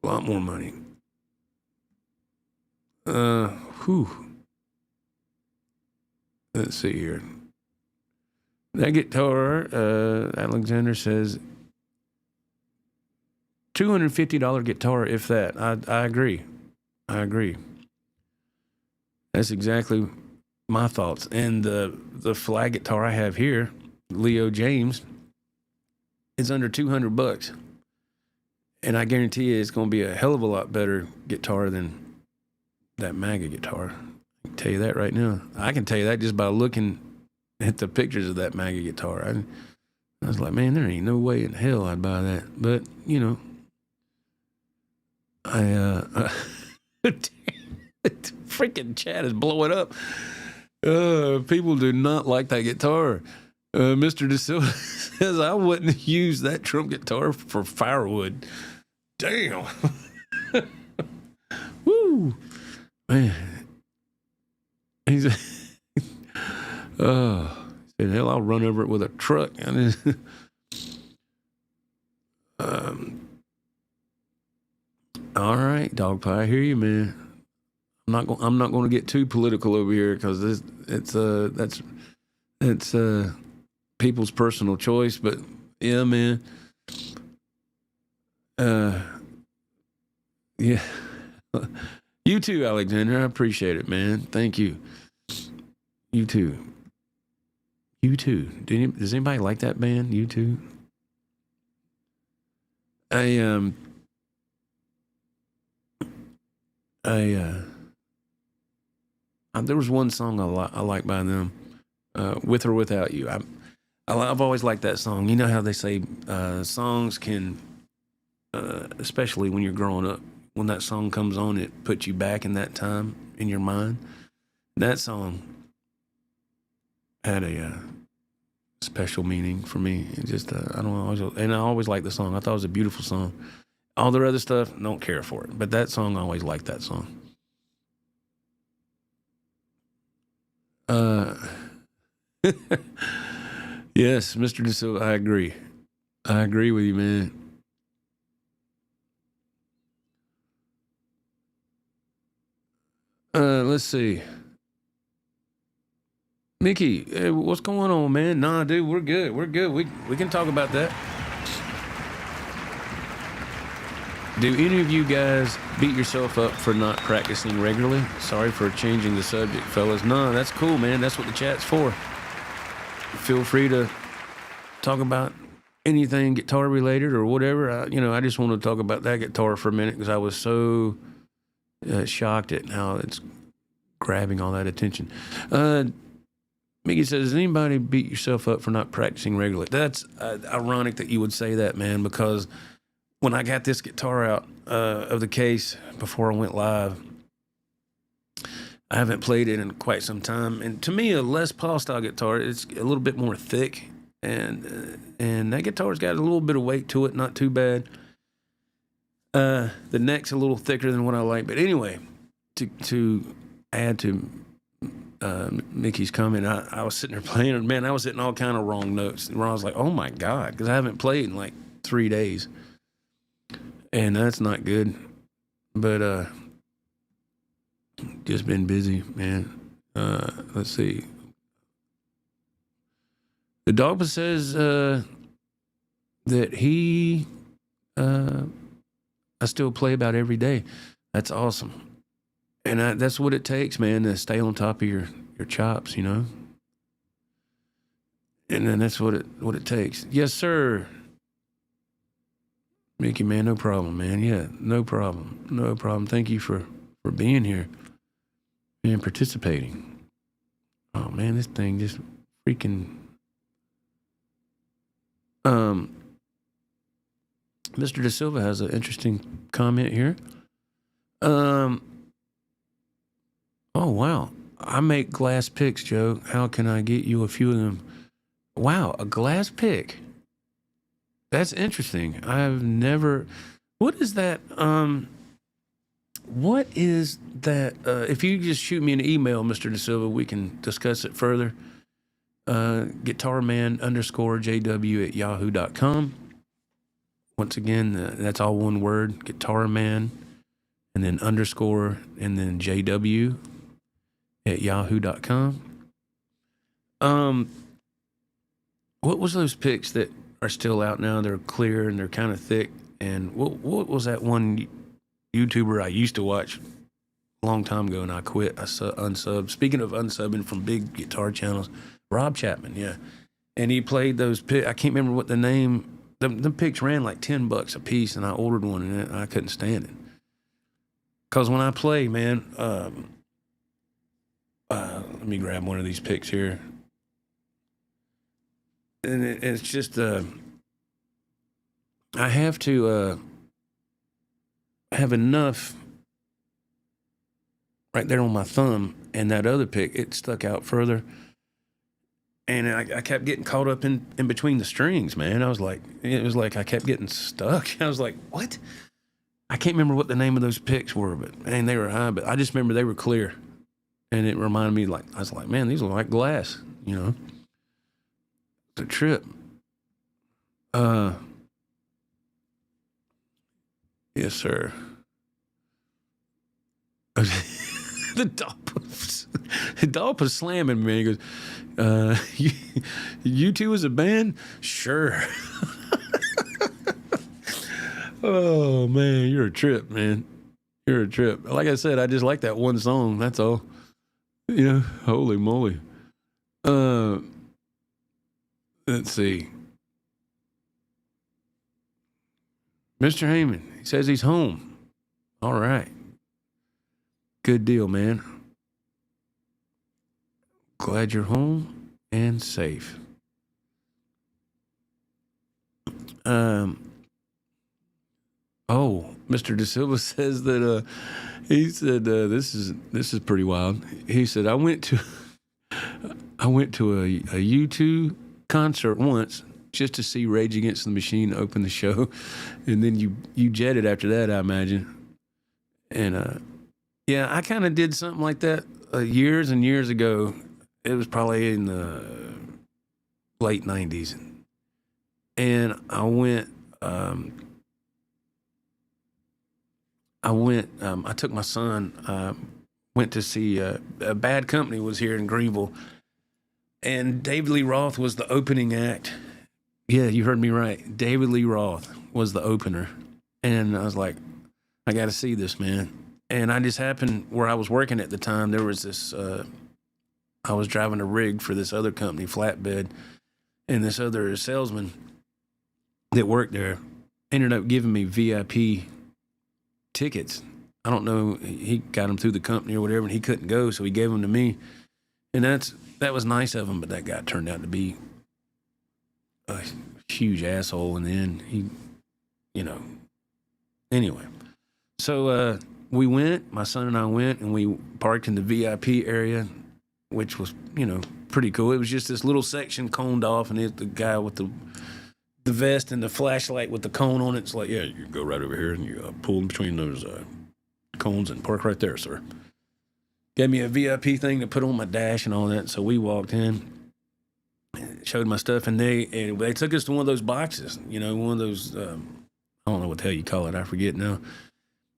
A lot more money. Let's see here. That guitar, Alexander says, $250 guitar, if that. I agree. That's exactly my thoughts. And the flag guitar I have here, Leo James, is under $200. And I guarantee you it's going to be a hell of a lot better guitar than that M.A.G.A guitar. I can tell you that right now. I can tell you that just by looking at the pictures of that M.A.G.A guitar. I was like, man, there ain't no way in hell I'd buy that. But, freaking chat is blowing up. People do not like that guitar. Mr. De Silva says, I wouldn't use that Trump guitar for firewood. Damn. Woo. Man. He's said, hell, I'll run over it with a truck. All right, Dog Pie, I hear you, man. I'm not going to get too political over here because it's people's personal choice. But yeah, man. Yeah. You too, Alexander. I appreciate it, man. Thank you. You too. Does anybody like that band? You too. There was one song I like by them, "With or Without You." I've always liked that song. You know how they say songs can, especially when you're growing up, when that song comes on, it puts you back in that time in your mind. That song had a special meaning for me. It just, I don't know, and I always liked the song. I thought it was a beautiful song. All the other stuff, don't care for it. But that song, I always liked that song. Yes, Mr. DeSilva, I agree. I agree with you, man. Let's see. Mickey, hey, what's going on, man? Nah, dude, we're good. We're good. We can talk about that. Do any of you guys beat yourself up for not practicing regularly? Sorry for changing the subject, fellas. No, that's cool, man. That's what the chat's for. Feel free to talk about anything guitar related or whatever. I just want to talk about that guitar for a minute because I was so shocked at how it's grabbing all that attention. Mickey says, does anybody beat yourself up for not practicing regularly? That's ironic that you would say that, man, because when I got this guitar out of the case before I went live, I haven't played it in quite some time. And to me, a Les Paul style guitar, it's a little bit more thick. And that guitar's got a little bit of weight to it, not too bad. The neck's a little thicker than what I like. But anyway, to add to Mickey's comment, I was sitting there playing, and man, I was hitting all kind of wrong notes. Where I was like, oh my God, because I haven't played in like 3 days. And that's not good. But just been busy, man. Let's see. The Dogpa says that he I still play about every day. That's awesome. And that's what it takes, man, to stay on top of your chops, you know? And then that's what it takes. Yes, sir. Mickey, man, no problem, man. Yeah, no problem. No problem. Thank you for being here and participating. Oh, man, this thing just freaking... Mr. De Silva has an interesting comment here. Oh, wow. I make glass picks, Joe. How can I get you a few of them? Wow, a glass pick. That's interesting. I've never... What is that? What is that? If you just shoot me an email, Mr. De Silva, we can discuss it further. guitarman_JW@yahoo.com. Once again, that's all one word, guitarman, and then underscore, and then JW@yahoo.com. What was those picks that are still out now? They're clear and they're kind of thick. And what was that one YouTuber I used to watch a long time ago and I quit? I unsubbed. Speaking of unsubbing from big guitar channels, Rob Chapman, yeah. And he played those picks. I can't remember what the name. The picks ran like $10 a piece, and I ordered one, and I couldn't stand it. Because when I play, man, let me grab one of these picks here. And it's just, I have to have enough right there on my thumb, and that other pick, it stuck out further. And I kept getting caught up in between the strings, man. It was like I kept getting stuck. I was like, what? I can't remember what the name of those picks were, but man, they were high. But I just remember they were clear. And it reminded me, like, I was like, man, these look like glass, you know? It's a trip. Yes, sir. The Dolphin's slamming me. He goes, you two as a band? Sure. Oh, man, you're a trip, man. You're a trip. Like I said, I just like that one song. That's all. You know, holy moly. Let's see. Mr. Heyman, he says he's home. All right. Good deal, man. Glad you're home and safe. Mr. De Silva says that he said this is pretty wild. He said I went to a U2 concert once just to see Rage Against the Machine open the show, and then you jetted after that, I imagine. And yeah, I kind of did something like that years and years ago. It was probably in the late '90s, and I went. I took my son. Went to see a Bad Company was here in Greenville, and David Lee Roth was the opening act. Yeah, you heard me right. David Lee Roth was the opener, and I was like, I got to see this, man. And I just happened where I was working at the time. There was this. I was driving a rig for this other company, Flatbed, and this other salesman that worked there ended up giving me VIP tickets. I don't know, he got them through the company or whatever, and he couldn't go, so he gave them to me. And that was nice of him, but that guy turned out to be a huge asshole in the end. He, anyway. So we went, my son and I went, and we parked in the VIP area, which was, pretty cool. It was just this little section coned off, and the guy with the vest and the flashlight with the cone on it. It's like, yeah, you go right over here and you pull in between those cones and park right there, sir. Gave me a VIP thing to put on my dash and all that. So we walked in, showed my stuff, and they took us to one of those boxes, one of those, I don't know what the hell you call it, I forget now.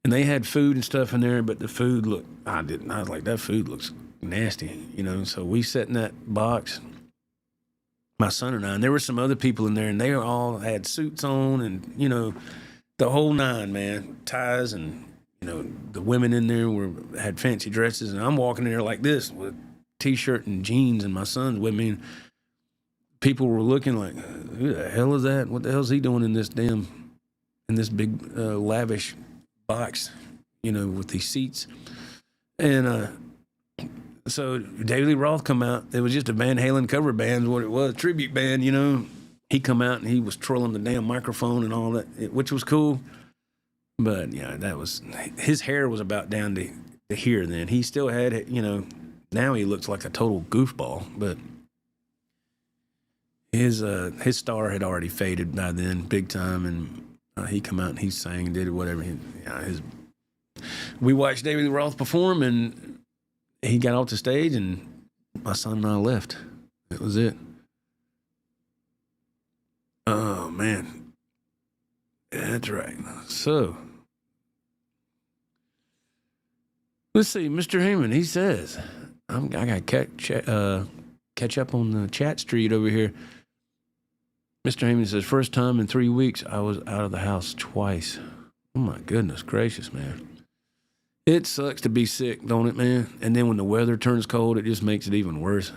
And they had food and stuff in there, but the food looked, I was like, that food looks nasty, So we sat in that box, my son and I, and there were some other people in there, and they all had suits on and, the whole nine, man, ties, and, the women in there had fancy dresses, and I'm walking in there like this with T-shirt and jeans, and my son's with me, and people were looking like, who the hell is that? What the hell is he doing in this big lavish box, with these seats? And so David Lee Roth come out. It was just a Van Halen cover band is what it was, tribute band, He come out and he was twirling the damn microphone and all that, which was cool. But, yeah, his hair was about down to here then. He still had it, now he looks like a total goofball. But his star had already faded by then, big time. And he come out and he sang, did whatever. We watched David Lee Roth perform, and he got off the stage, and my son and I left. That was it. Oh, man. That's right. So, let's see. Mr. Heyman, he says, I got to catch up on the chat street over here. Mr. Heyman says, first time in 3 weeks, I was out of the house twice. Oh, my goodness gracious, man. It sucks to be sick, don't it, man? And then when the weather turns cold, it just makes it even worse.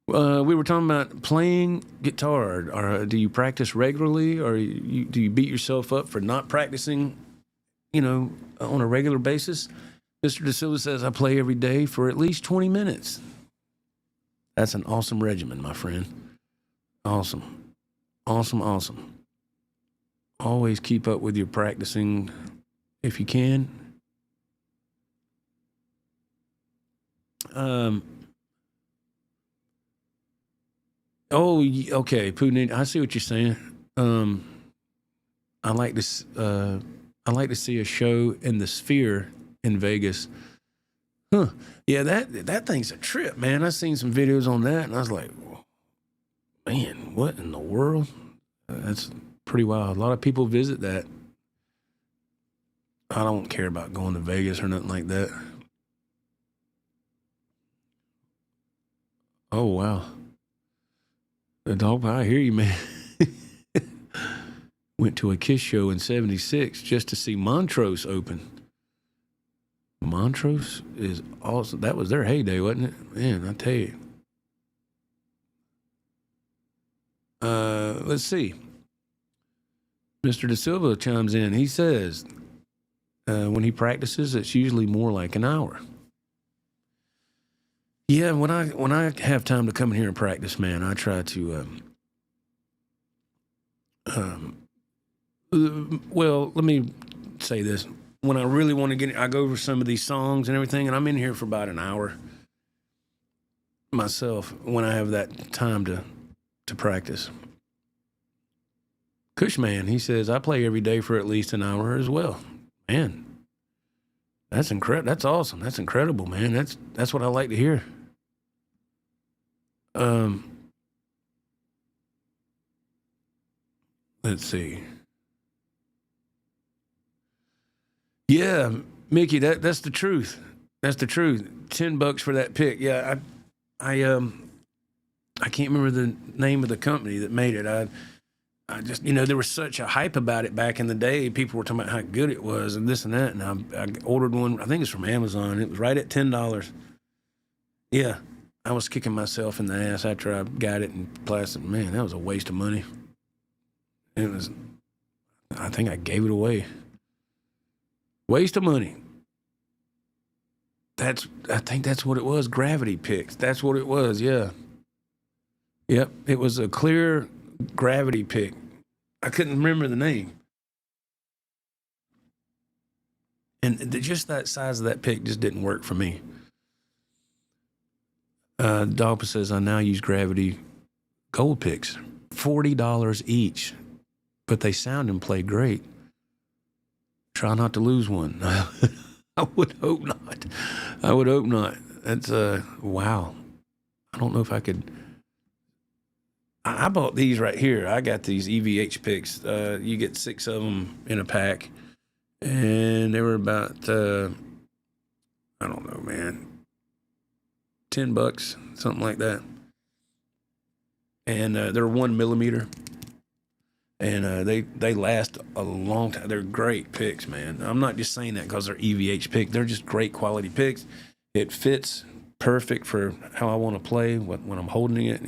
We were talking about playing guitar. Or do you practice regularly, or do you beat yourself up for not practicing, on a regular basis? Mr. De Silva says, I play every day for at least 20 minutes. That's an awesome regimen, my friend. Awesome. Awesome, awesome. Always keep up with your practicing if you can. Okay, Putin, I see what you're saying. I like to see a show in the Sphere in Vegas. Huh. Yeah, that thing's a trip, man. I seen some videos on that, and I was like, man, what in the world? That's pretty wild. A lot of people visit that. I don't care about going to Vegas or nothing like that. Oh, wow. The dog, I hear you, man. Went to a Kiss show in '76 just to see Montrose open. Montrose is awesome. That was their heyday, wasn't it? Man, I tell you. Let's see. Mr. De Silva chimes in. He says, when he practices, it's usually more like an hour. Yeah, when I have time to come in here and practice, man, I try to Well, let me say this. When I really want to get, I go over some of these songs and everything, and I'm in here for about an hour myself when I have that time to practice. Cushman, he says, I play every day for at least an hour as well. Man, that's incredible. That's awesome. That's incredible, man. That's what I like to hear. Let's see. Yeah, Mickey, that's the truth. That's the truth. $10 for that pick. Yeah, I can't remember the name of the company that made it. I just, there was such a hype about it back in the day. People were talking about how good it was and this and that. And I ordered one. I think it's from Amazon. It was right at $10. Yeah, I was kicking myself in the ass after I got it in plastic. Man, that was a waste of money. It was. I think I gave it away. Waste of money. I think that's what it was. Gravity picks. That's what it was. Yeah. Yep. It was a clear gravity pick. I couldn't remember the name. And just that size of that pick just didn't work for me. Dogpa says, I now use gravity gold picks. $40 each. But they sound and play great. Try not to lose one. I would hope not. I would hope not. That's wow. I don't know if I could. I bought these right here. I got these EVH picks. You get 6 of them in a pack, and they were about I don't know, man, $10, something like that. And they're 1 millimeter. And they last a long time. They're great picks, man. I'm not just saying that because they're EVH picks. They're just great quality picks. It fits perfect for how I want to play when I'm holding it.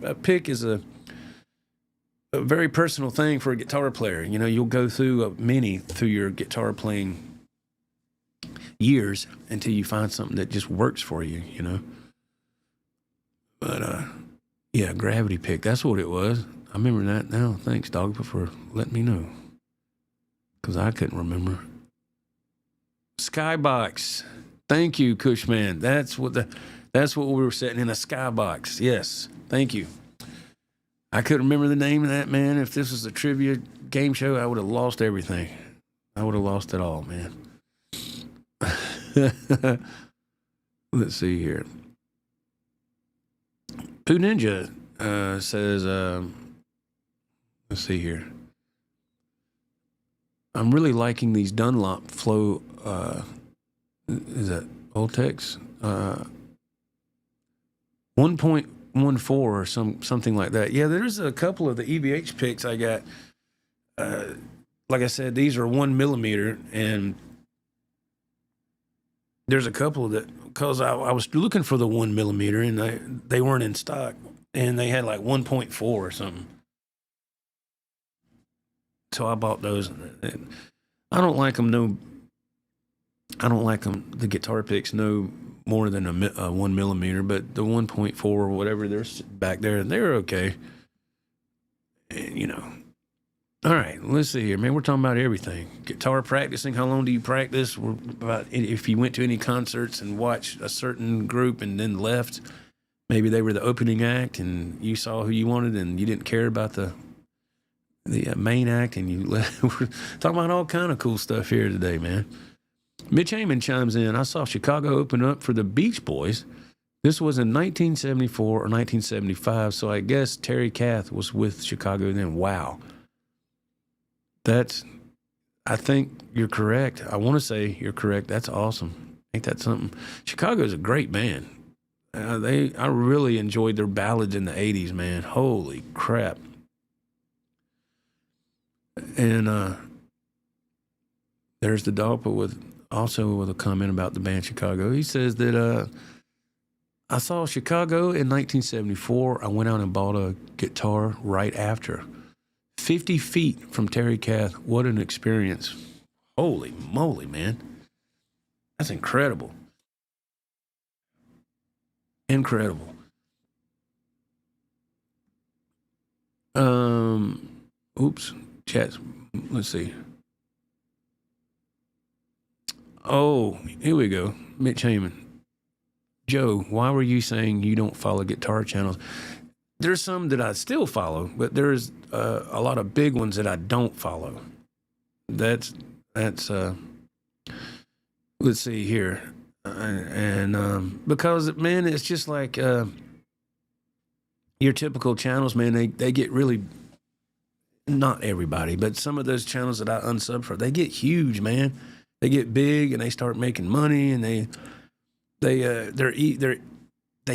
A pick is a very personal thing for a guitar player. You'll go through through your guitar playing years until you find something that just works for you, But, yeah, gravity pick. That's what it was. I remember that now. Thanks, Dogpa, for letting me know. Because I couldn't remember. Skybox. Thank you, Cushman. That's what we were setting in, a skybox. Yes. Thank you. I couldn't remember the name of that, man. If this was a trivia game show, I would have lost everything. I would have lost it all, man. Let's see here. Pooh Ninja says, let's see here. I'm really liking these Dunlop Flow, is that Voltex? 1.14 or something like that. Yeah, there's a couple of the EVH picks I got. Like I said, these are 1 millimeter, and there's a couple that, because I was looking for the 1 millimeter, and they weren't in stock, and they had like 1.4 or something. So I bought those. I don't like them. The guitar picks no more than a 1 millimeter, but the 1.4 or whatever, they're back there, and they're okay. And, All right, let's see here, man. We're talking about everything. Guitar practicing. How long do you practice? About if you went to any concerts and watched a certain group and then left, maybe they were the opening act and you saw who you wanted and you didn't care about the main act and you left. We're talking about all kind of cool stuff here today, man. Mitch Heyman chimes in. I saw Chicago open up for the Beach Boys. This was in 1974 or 1975, so I guess Terry Kath was with Chicago then. Wow. I think you're correct. I want to say you're correct. That's awesome. Ain't that something? Chicago's a great band. I really enjoyed their ballads in the 80s, man. Holy crap. And there's the Dogpa with a comment about the band Chicago. He says that I saw Chicago in 1974. I went out and bought a guitar right after. 50 feet from Terry Kath. What an experience. Holy moly, man. That's incredible. Incredible. oops, chat. Let's see. Oh, here we go. Mitch Heyman. Joe, why were you saying you don't follow guitar channels? There's some that I still follow, but there's a lot of big ones that I don't follow. That's let's see here. Because, man, it's just like your typical channels, man, they get really, not everybody, but some of those channels that I unsub for, they get huge, man. They get big and they start making money, and they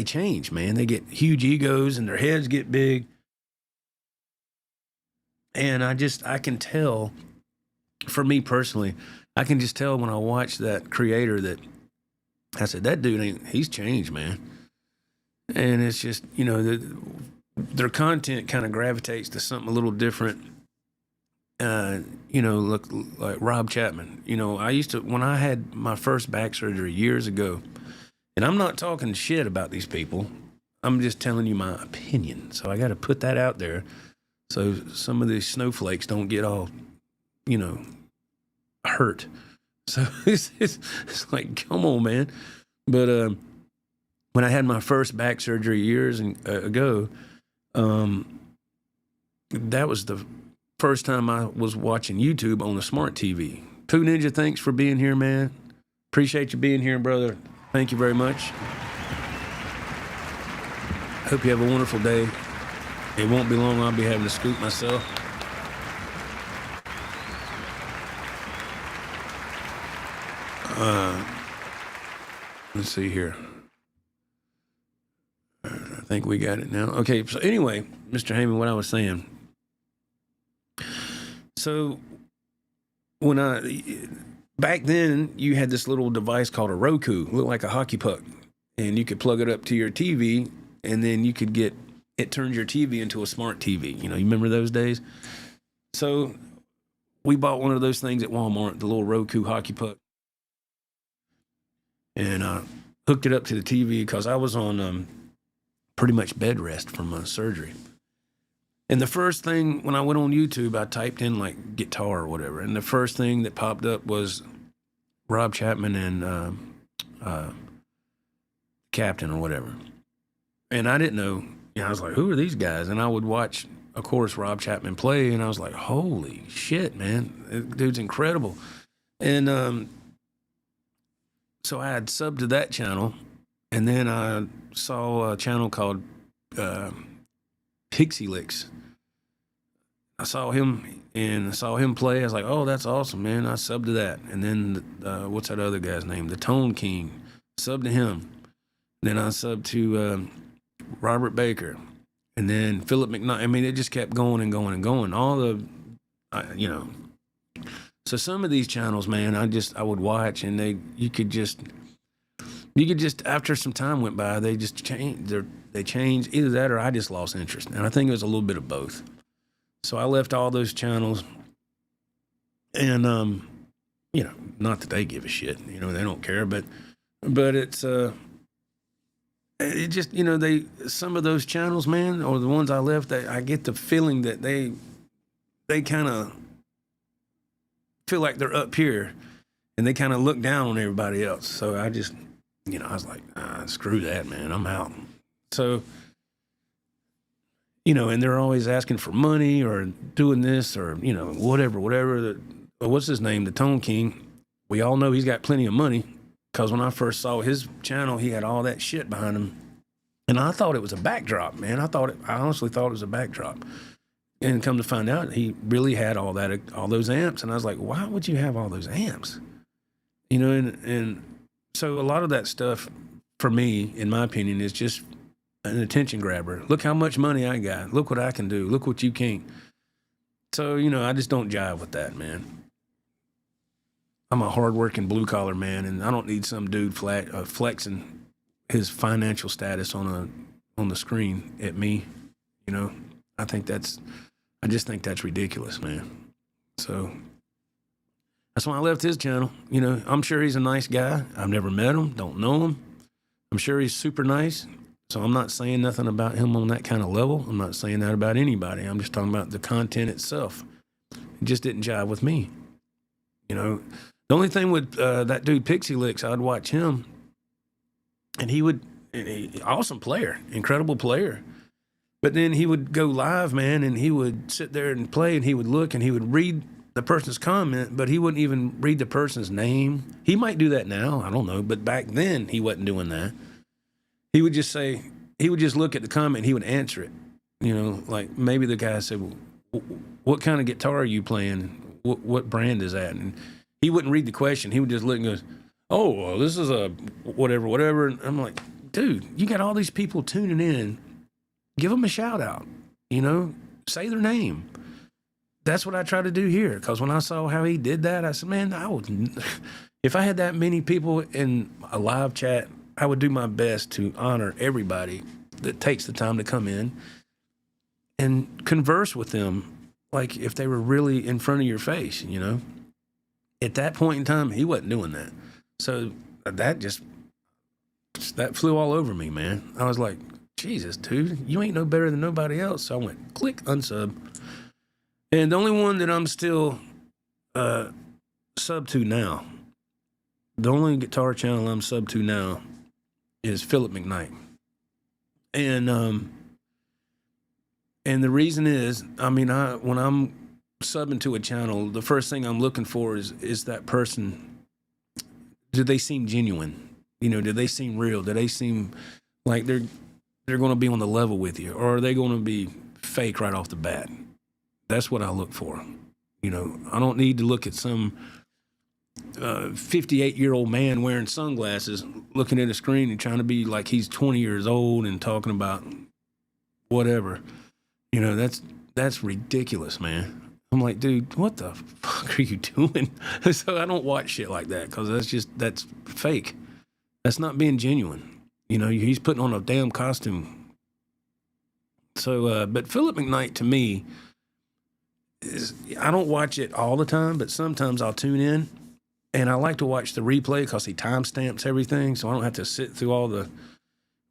change, man. They get huge egos and their heads get big. And I can tell, for me personally, I can just tell when I watch that creator that I said, that dude he's changed, man. And it's just, their content kind of gravitates to something a little different. Look like Rob Chapman. I used to, when I had my first back surgery years ago, and I'm not talking shit about these people, I'm just telling you my opinion. So I got to put that out there so some of these snowflakes don't get all, hurt. So it's like, come on, man. But when I had my first back surgery years ago, that was the first time I was watching YouTube on the smart TV. Pooh Ninja, thanks for being here, man. Appreciate you being here, brother. Thank you very much. Hope you have a wonderful day. It won't be long. I'll be having to scoot myself. Let's see here. I think we got it now. Okay, so anyway, Mr. Heyman, what I was saying. So back then, you had this little device called a Roku, looked like a hockey puck, and you could plug it up to your TV, and then you could it turns your TV into a smart TV. You remember those days? So we bought one of those things at Walmart, the little Roku hockey puck, and hooked it up to the TV because I was on pretty much bed rest from my surgery. And the first thing, when I went on YouTube, I typed in like guitar or whatever, and the first thing that popped up was Rob Chapman and Captain or whatever. And I didn't know, I was like, who are these guys? And I would watch, of course, Rob Chapman play, and I was like, holy shit, man, that dude's incredible. And so I had subbed to that channel, and then I saw a channel called Pixie Licks. I saw him play. I was like, oh, that's awesome, man. I subbed to that. And then, what's that other guy's name? The Tone King. Subbed to him. Then I subbed to Robert Baker. And then Philip McKnight. I mean, it just kept going and going and going. So some of these channels, man, I would watch, and you could just, after some time went by, they just changed. They changed, either that or I just lost interest. And I think it was a little bit of both. So I left all those channels, and not that they give a shit, they don't care, but it's it just, some of those channels, man, or the ones I left, I get the feeling that they kind of feel like they're up here, and they kind of look down on everybody else. So I just, I was like, screw that, man, I'm out. So, and they're always asking for money or doing this or, whatever. What's his name? The Tone King. We all know he's got plenty of money, because when I first saw his channel, he had all that shit behind him. And I thought it was a backdrop, man. I honestly thought it was a backdrop. And come to find out, he really had all those amps. And I was like, why would you have all those amps? And so a lot of that stuff, for me, in my opinion, is just an attention grabber. Look how much money I got. Look what I can do. Look what you can't. So, I just don't jive with that, man. I'm a hardworking blue-collar man, and I don't need some dude flexing his financial status on the screen at me. I just think that's ridiculous, man. So that's why I left his channel. I'm sure he's a nice guy. I've never met him, don't know him. I'm sure he's super nice. So I'm not saying nothing about him on that kind of level. I'm not saying that about anybody. I'm just talking about the content itself. It just didn't jive with me. You know, the only thing with that dude Pixie Licks, I'd watch him, and awesome player, incredible player. But then he would go live, man, and he would sit there and play, and he would look, and he would read the person's comment, but he wouldn't even read the person's name. He might do that now, I don't know, but back then he wasn't doing that. He would just look at the comment and he would answer it. You know, like maybe the guy said, well, what kind of guitar are you playing? What brand is that? And he wouldn't read the question. He would just look and goes, oh, well, this is a whatever. And I'm like, dude, you got all these people tuning in. Give them a shout out, you know, say their name. That's what I try to do here. Because when I saw how he did that, I said, man, if I had that many people in a live chat, I would do my best to honor everybody that takes the time to come in and converse with them like if they were really in front of your face, you know. At that point in time, he wasn't doing that. So that flew all over me, man. I was like, Jesus, dude, you ain't no better than nobody else. So I went, click, unsub. And the only one that I'm still sub to now, the only guitar channel I'm sub to now is Philip McKnight. And the reason is, I mean, when I'm subbing to a channel, the first thing I'm looking for is that person, do they seem genuine? You know, do they seem real? Do they seem like they're going to be on the level with you? Or are they going to be fake right off the bat? That's what I look for. You know, I don't need to look at some 58-year-old man wearing sunglasses, looking at a screen and trying to be like he's 20 years old and talking about whatever. You know, that's ridiculous, man. I'm like, dude, what the fuck are you doing? So I don't watch shit like that because that's fake. That's not being genuine. You know, he's putting on a damn costume. So, but Philip McKnight to me I don't watch it all the time, but sometimes I'll tune in. And I like to watch the replay because he timestamps everything, so I don't have to sit through all the.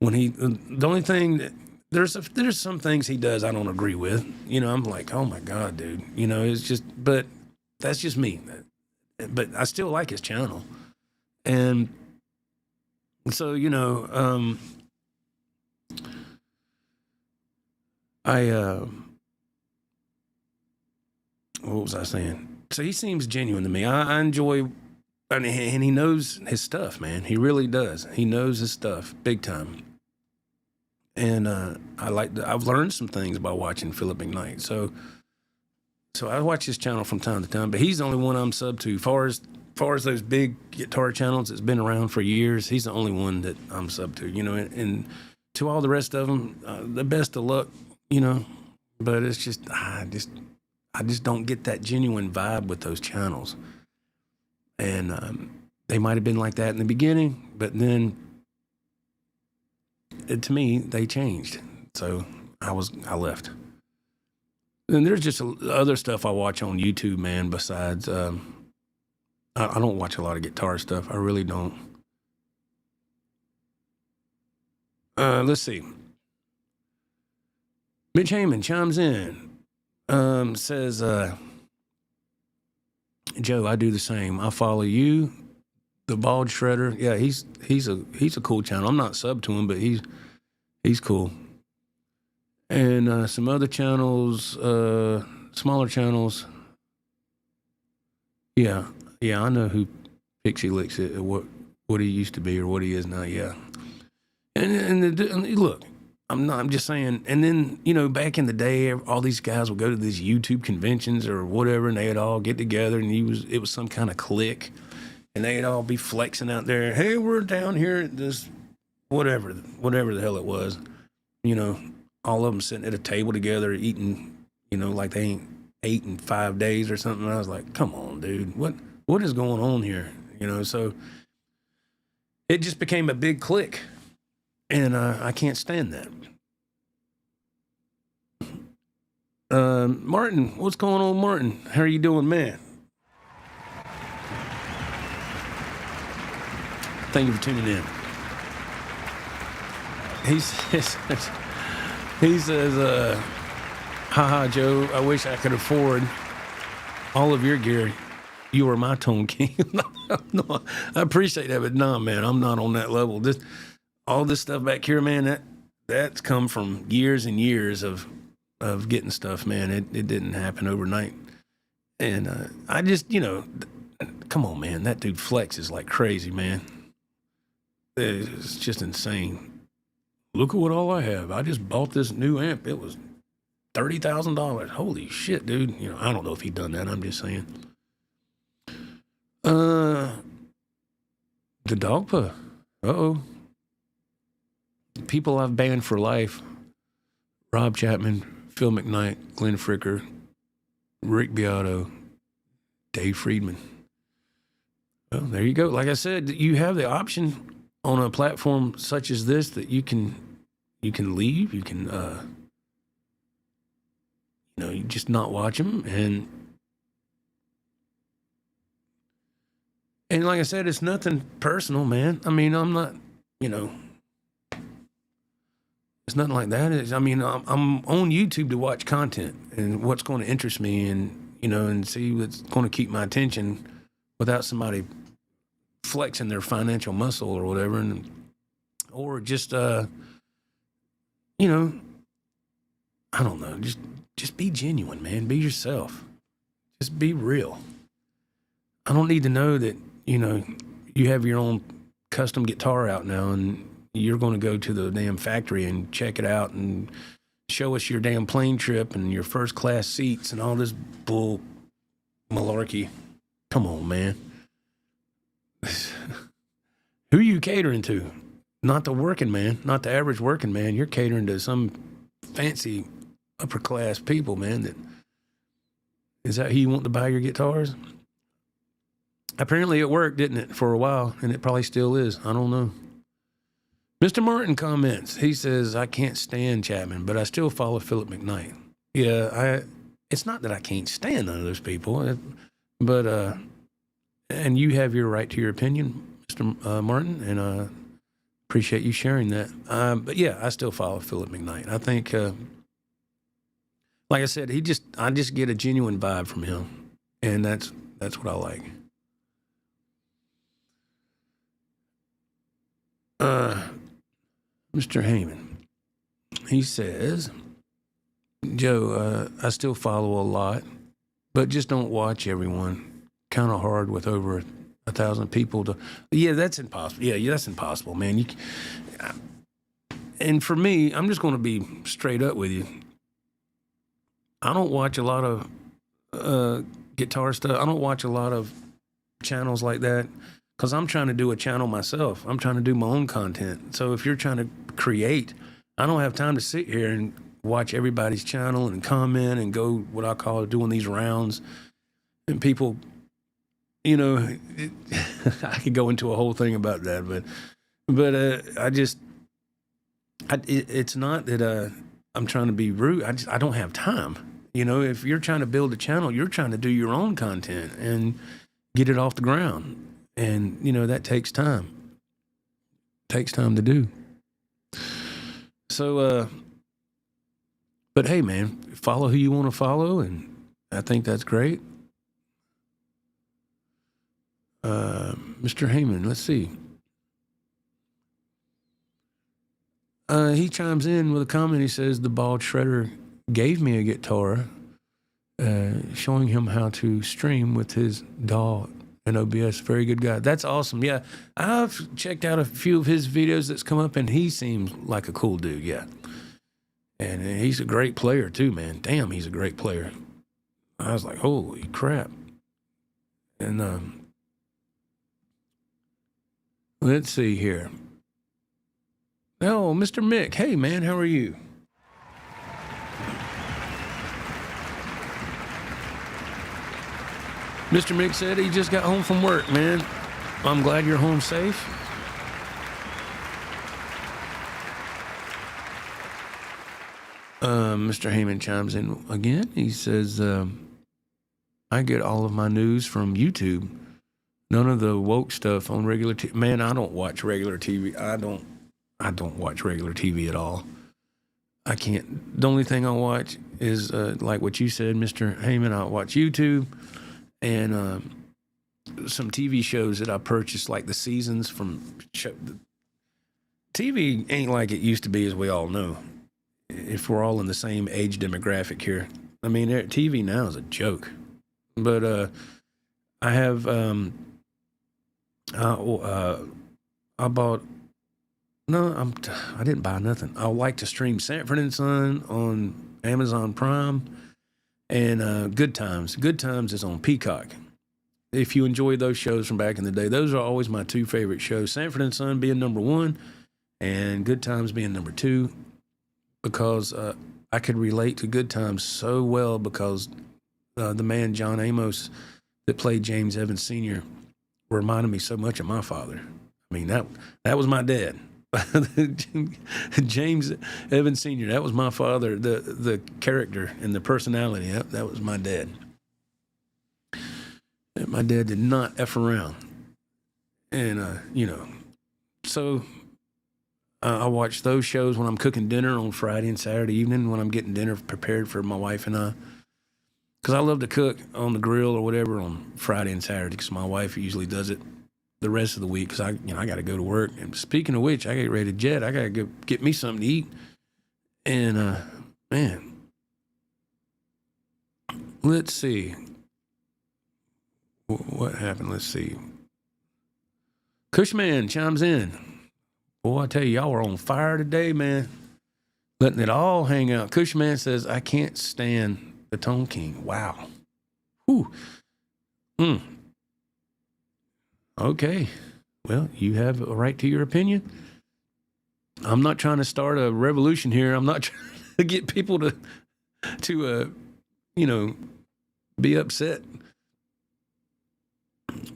The only thing that there's some things he does I don't agree with. You know, I'm like, oh my God, dude. You know, it's just, but that's just me. But I still like his channel, and so you know, what was I saying? So he seems genuine to me. I enjoy. And he knows his stuff, man. He really does. He knows his stuff big time. And I've learned some things by watching Philip McKnight. So I watch his channel from time to time, but he's the only one I'm sub to. Far as those big guitar channels that's been around for years, he's the only one that I'm sub to, you know, and to all the rest of them, the best of luck, you know, but it's just, I just don't get that genuine vibe with those channels. And they might have been like that in the beginning, but then to me, they changed. So I left. And there's just other stuff I watch on YouTube, man, besides, I don't watch a lot of guitar stuff. I really don't. Let's see. Mitch Heyman chimes in, says, Joe, I do the same. I follow you, the Bald Shredder. Yeah, he's a cool channel. I'm not sub to him, but he's cool. And some other channels, smaller channels. Yeah, I know who Pixie Licks is, what he used to be or what he is now. Yeah, and look, I'm just saying. And then, you know, back in the day, all these guys would go to these YouTube conventions or whatever, and they'd all get together, and it was some kind of clique, and they'd all be flexing out there. Hey, we're down here at this whatever the hell it was. You know, all of them sitting at a table together eating. You know, like they ain't ate in 5 days or something. And I was like, come on, dude, what is going on here? You know, so it just became a big clique. And I can't stand that. Martin, what's going on, Martin? How are you doing, man? Thank you for tuning in. he says, he says, haha, Joe, I wish I could afford all of your gear. You are my tone king. No, I appreciate that, but no, man, I'm not on that level. All this stuff back here, man, that's come from years and years of getting stuff, man. It didn't happen overnight. And I just, come on, man, that dude flexes like crazy, man. It's just insane. Look at what all I have. I just bought this new amp. It was $30,000. Holy shit, dude. I don't know if he done that. I'm just saying. The dog poo. Uh-oh. People I've banned for life. Rob Chapman, Phil McKnight, Glenn Fricker, Rick Beato, Dave Friedman. Well, there you go. Like I said, you have the option on a platform such as this that you can leave. You can, you just not watch them. And like I said, it's nothing personal, man. I mean, I'm not, it's nothing like that. I'm on YouTube to watch content and what's going to interest me and see what's going to keep my attention without somebody flexing their financial muscle or whatever. Or just, I don't know, just be genuine, man. Be yourself. Just be real. I don't need to know that, you have your own custom guitar out now and you're going to go to the damn factory and check it out and show us your damn plane trip and your first class seats and all this bull malarkey. Come on, man. Who are you catering to? Not the working man, not the average working man. You're catering to some fancy upper class people, man. Is that who you want to buy your guitars? Apparently it worked, didn't it, for a while, and it probably still is. I don't know. Mr. Martin comments. He says, I can't stand Chapman, but I still follow Philip McKnight. Yeah, it's not that I can't stand none of those people, but and you have your right to your opinion, Mr. Martin, and I appreciate you sharing that. But yeah, I still follow Philip McKnight. I think, like I said, I just get a genuine vibe from him, and that's what I like. Mr. Heyman, he says, Joe, I still follow a lot, but just don't watch everyone. Kind of hard with over 1,000 people to. Yeah, that's impossible. Yeah, that's impossible, man. And for me, I'm just going to be straight up with you. I don't watch a lot of guitar stuff. I don't watch a lot of channels like that because I'm trying to do a channel myself. I'm trying to do my own content. So if you're trying to create, I don't have time to sit here and watch everybody's channel and comment and go what I call doing these rounds. And people, I could go into a whole thing about that, but it's not that I'm trying to be rude. I don't have time. If you're trying to build a channel, you're trying to do your own content and get it off the ground. And, that takes time. Takes time to do. So, but hey, man, follow who you want to follow. And I think that's great. Mr. Heyman, let's see. He chimes in with a comment. He says, the bald shredder gave me a guitar, showing him how to stream with his DAW and OBS. Very good guy. That's awesome. Yeah, I've checked out a few of his videos that's come up, and he seems like a cool dude, yeah. And he's a great player, too, man. Damn, he's a great player. I was like, holy crap. And let's see here. Oh, Mr. Mick. Hey, man, how are you? Mr. Mick said he just got home from work, man. I'm glad you're home safe. Mr. Heyman chimes in again. He says, I get all of my news from YouTube. None of the woke stuff on regular TV. Man, I don't watch regular TV. I I don't watch regular TV at all. I can't. The only thing I watch is like what you said, Mr. Heyman. I watch YouTube and some TV shows that I purchased, like the seasons from TV ain't like it used to be, as we all know. If we're all in the same age demographic here, I mean, TV now is a joke. But I have I bought. No, I didn't buy nothing. I like to stream Sanford & Son on Amazon Prime and Good Times. Good Times is on Peacock. If you enjoy those shows from back in the day, those are always my two favorite shows. Sanford & Son being number one and Good Times being number two, because I could relate to Good Times so well because the man John Amos that played James Evans Sr. reminded me so much of my father. I mean, that was my dad. James Evans Sr., that was my father, the character and the personality. That was my dad. And my dad did not F around. And, so I watch those shows when I'm cooking dinner on Friday and Saturday evening, when I'm getting dinner prepared for my wife and I. Because I love to cook on the grill or whatever on Friday and Saturday, because my wife usually does it the rest of the week, because I got to go to work. And speaking of which, I get ready to jet. I got to go get me something to eat. And man, let's see what happened. Let's see. Cushman chimes in. Boy, I tell you, y'all were on fire today, man. Letting it all hang out. Cushman says, I can't stand the Tone King. Wow. Whew. Okay, well, you have a right to your opinion. I'm not trying to start a revolution here. I'm not trying to get people to be upset.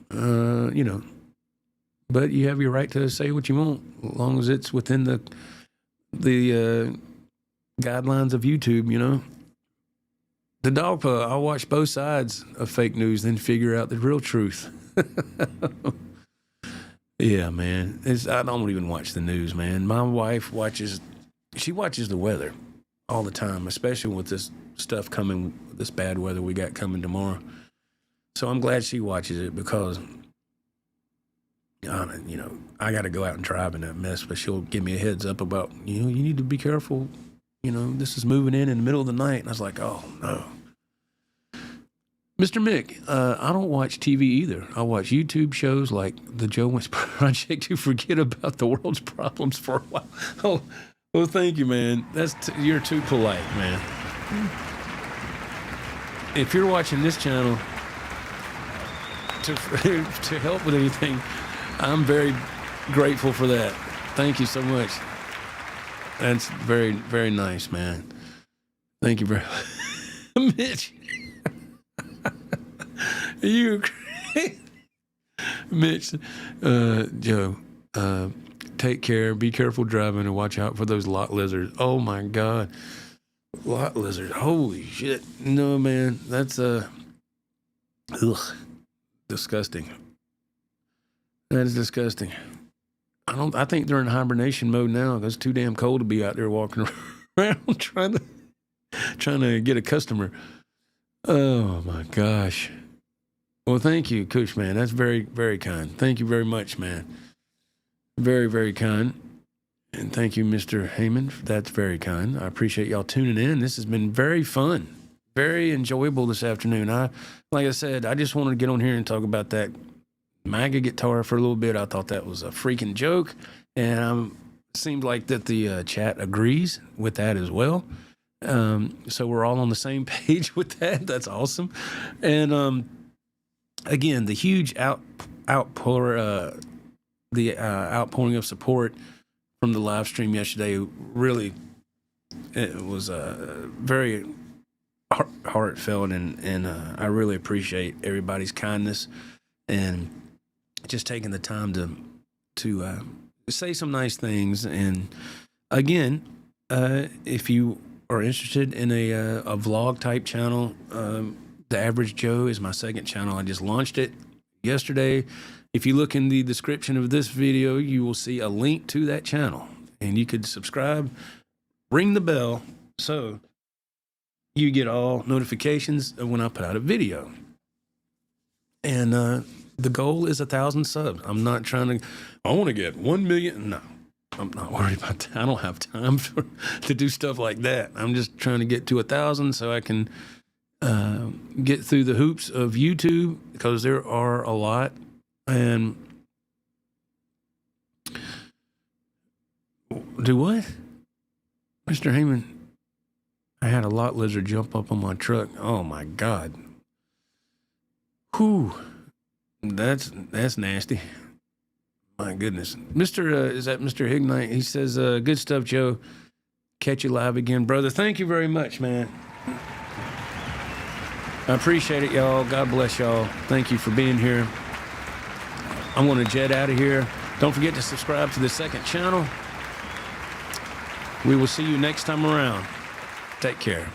But you have your right to say what you want, as long as it's within the guidelines of YouTube. The dog paw, I'll watch both sides of fake news, then figure out the real truth. Yeah, man. I don't even watch the news, man. My wife watches the weather all the time, especially with this stuff coming, this bad weather we got coming tomorrow. So I'm glad she watches it, because I got to go out and drive in that mess, but she'll give me a heads up about, you need to be careful. This is moving in the middle of the night. And I was like, oh, no. Mr. Mick, I don't watch TV either. I watch YouTube shows like the Joe Wentz Project to forget about the world's problems for a while. Oh, well, thank you, man. You're too polite, man. If you're watching this channel to help with anything, I'm very grateful for that. Thank you so much. That's very, very nice, man. Thank you very much. Mitch. You crazy. Mitch, Joe, take care. Be careful driving and watch out for those lot lizards. Oh, my God. Lot lizards. Holy shit. No, man. That's, disgusting. That is disgusting. I think they're in hibernation mode now, because it's too damn cold to be out there walking around trying to get a customer. Oh, my gosh. Well, thank you, Kush, man. That's very, very kind. Thank you very much, man. Very, very kind. And thank you, Mr. Heyman. That's very kind. I appreciate y'all tuning in. This has been very fun, very enjoyable this afternoon. Like I said, I just wanted to get on here and talk about that M.A.G.A guitar for a little bit. I thought that was a freaking joke. And it seemed like that the chat agrees with that as well. So we're all on the same page with that. That's awesome. And again, the huge outpouring of support from the live stream yesterday, really, it was very heartfelt, and I really appreciate everybody's kindness and just taking the time to say some nice things. And again, if you are interested in a vlog type channel, The Average Joe is my second channel. I just launched it yesterday. If you look in the description of this video, you will see a link to that channel. and you could subscribe, ring the bell, so you get all notifications of when I put out a video. And the goal is 1,000 subs. I'm not trying to, I want to get 1 million. No, I'm not worried about that. I don't have time to do stuff like that. I'm just trying to get to 1,000 so I can get through the hoops of YouTube, because there are a lot. And do what? Mr. Heyman, I had a lot lizard jump up on my truck. Oh my God. Whew. That's nasty. My goodness. Is that Mr. Hignite? He says, good stuff, Joe. Catch you live again, brother. Thank you very much, man. I appreciate it, y'all. God bless y'all. Thank you for being here. I'm going to jet out of here. Don't forget to subscribe to the second channel. We will see you next time around. Take care.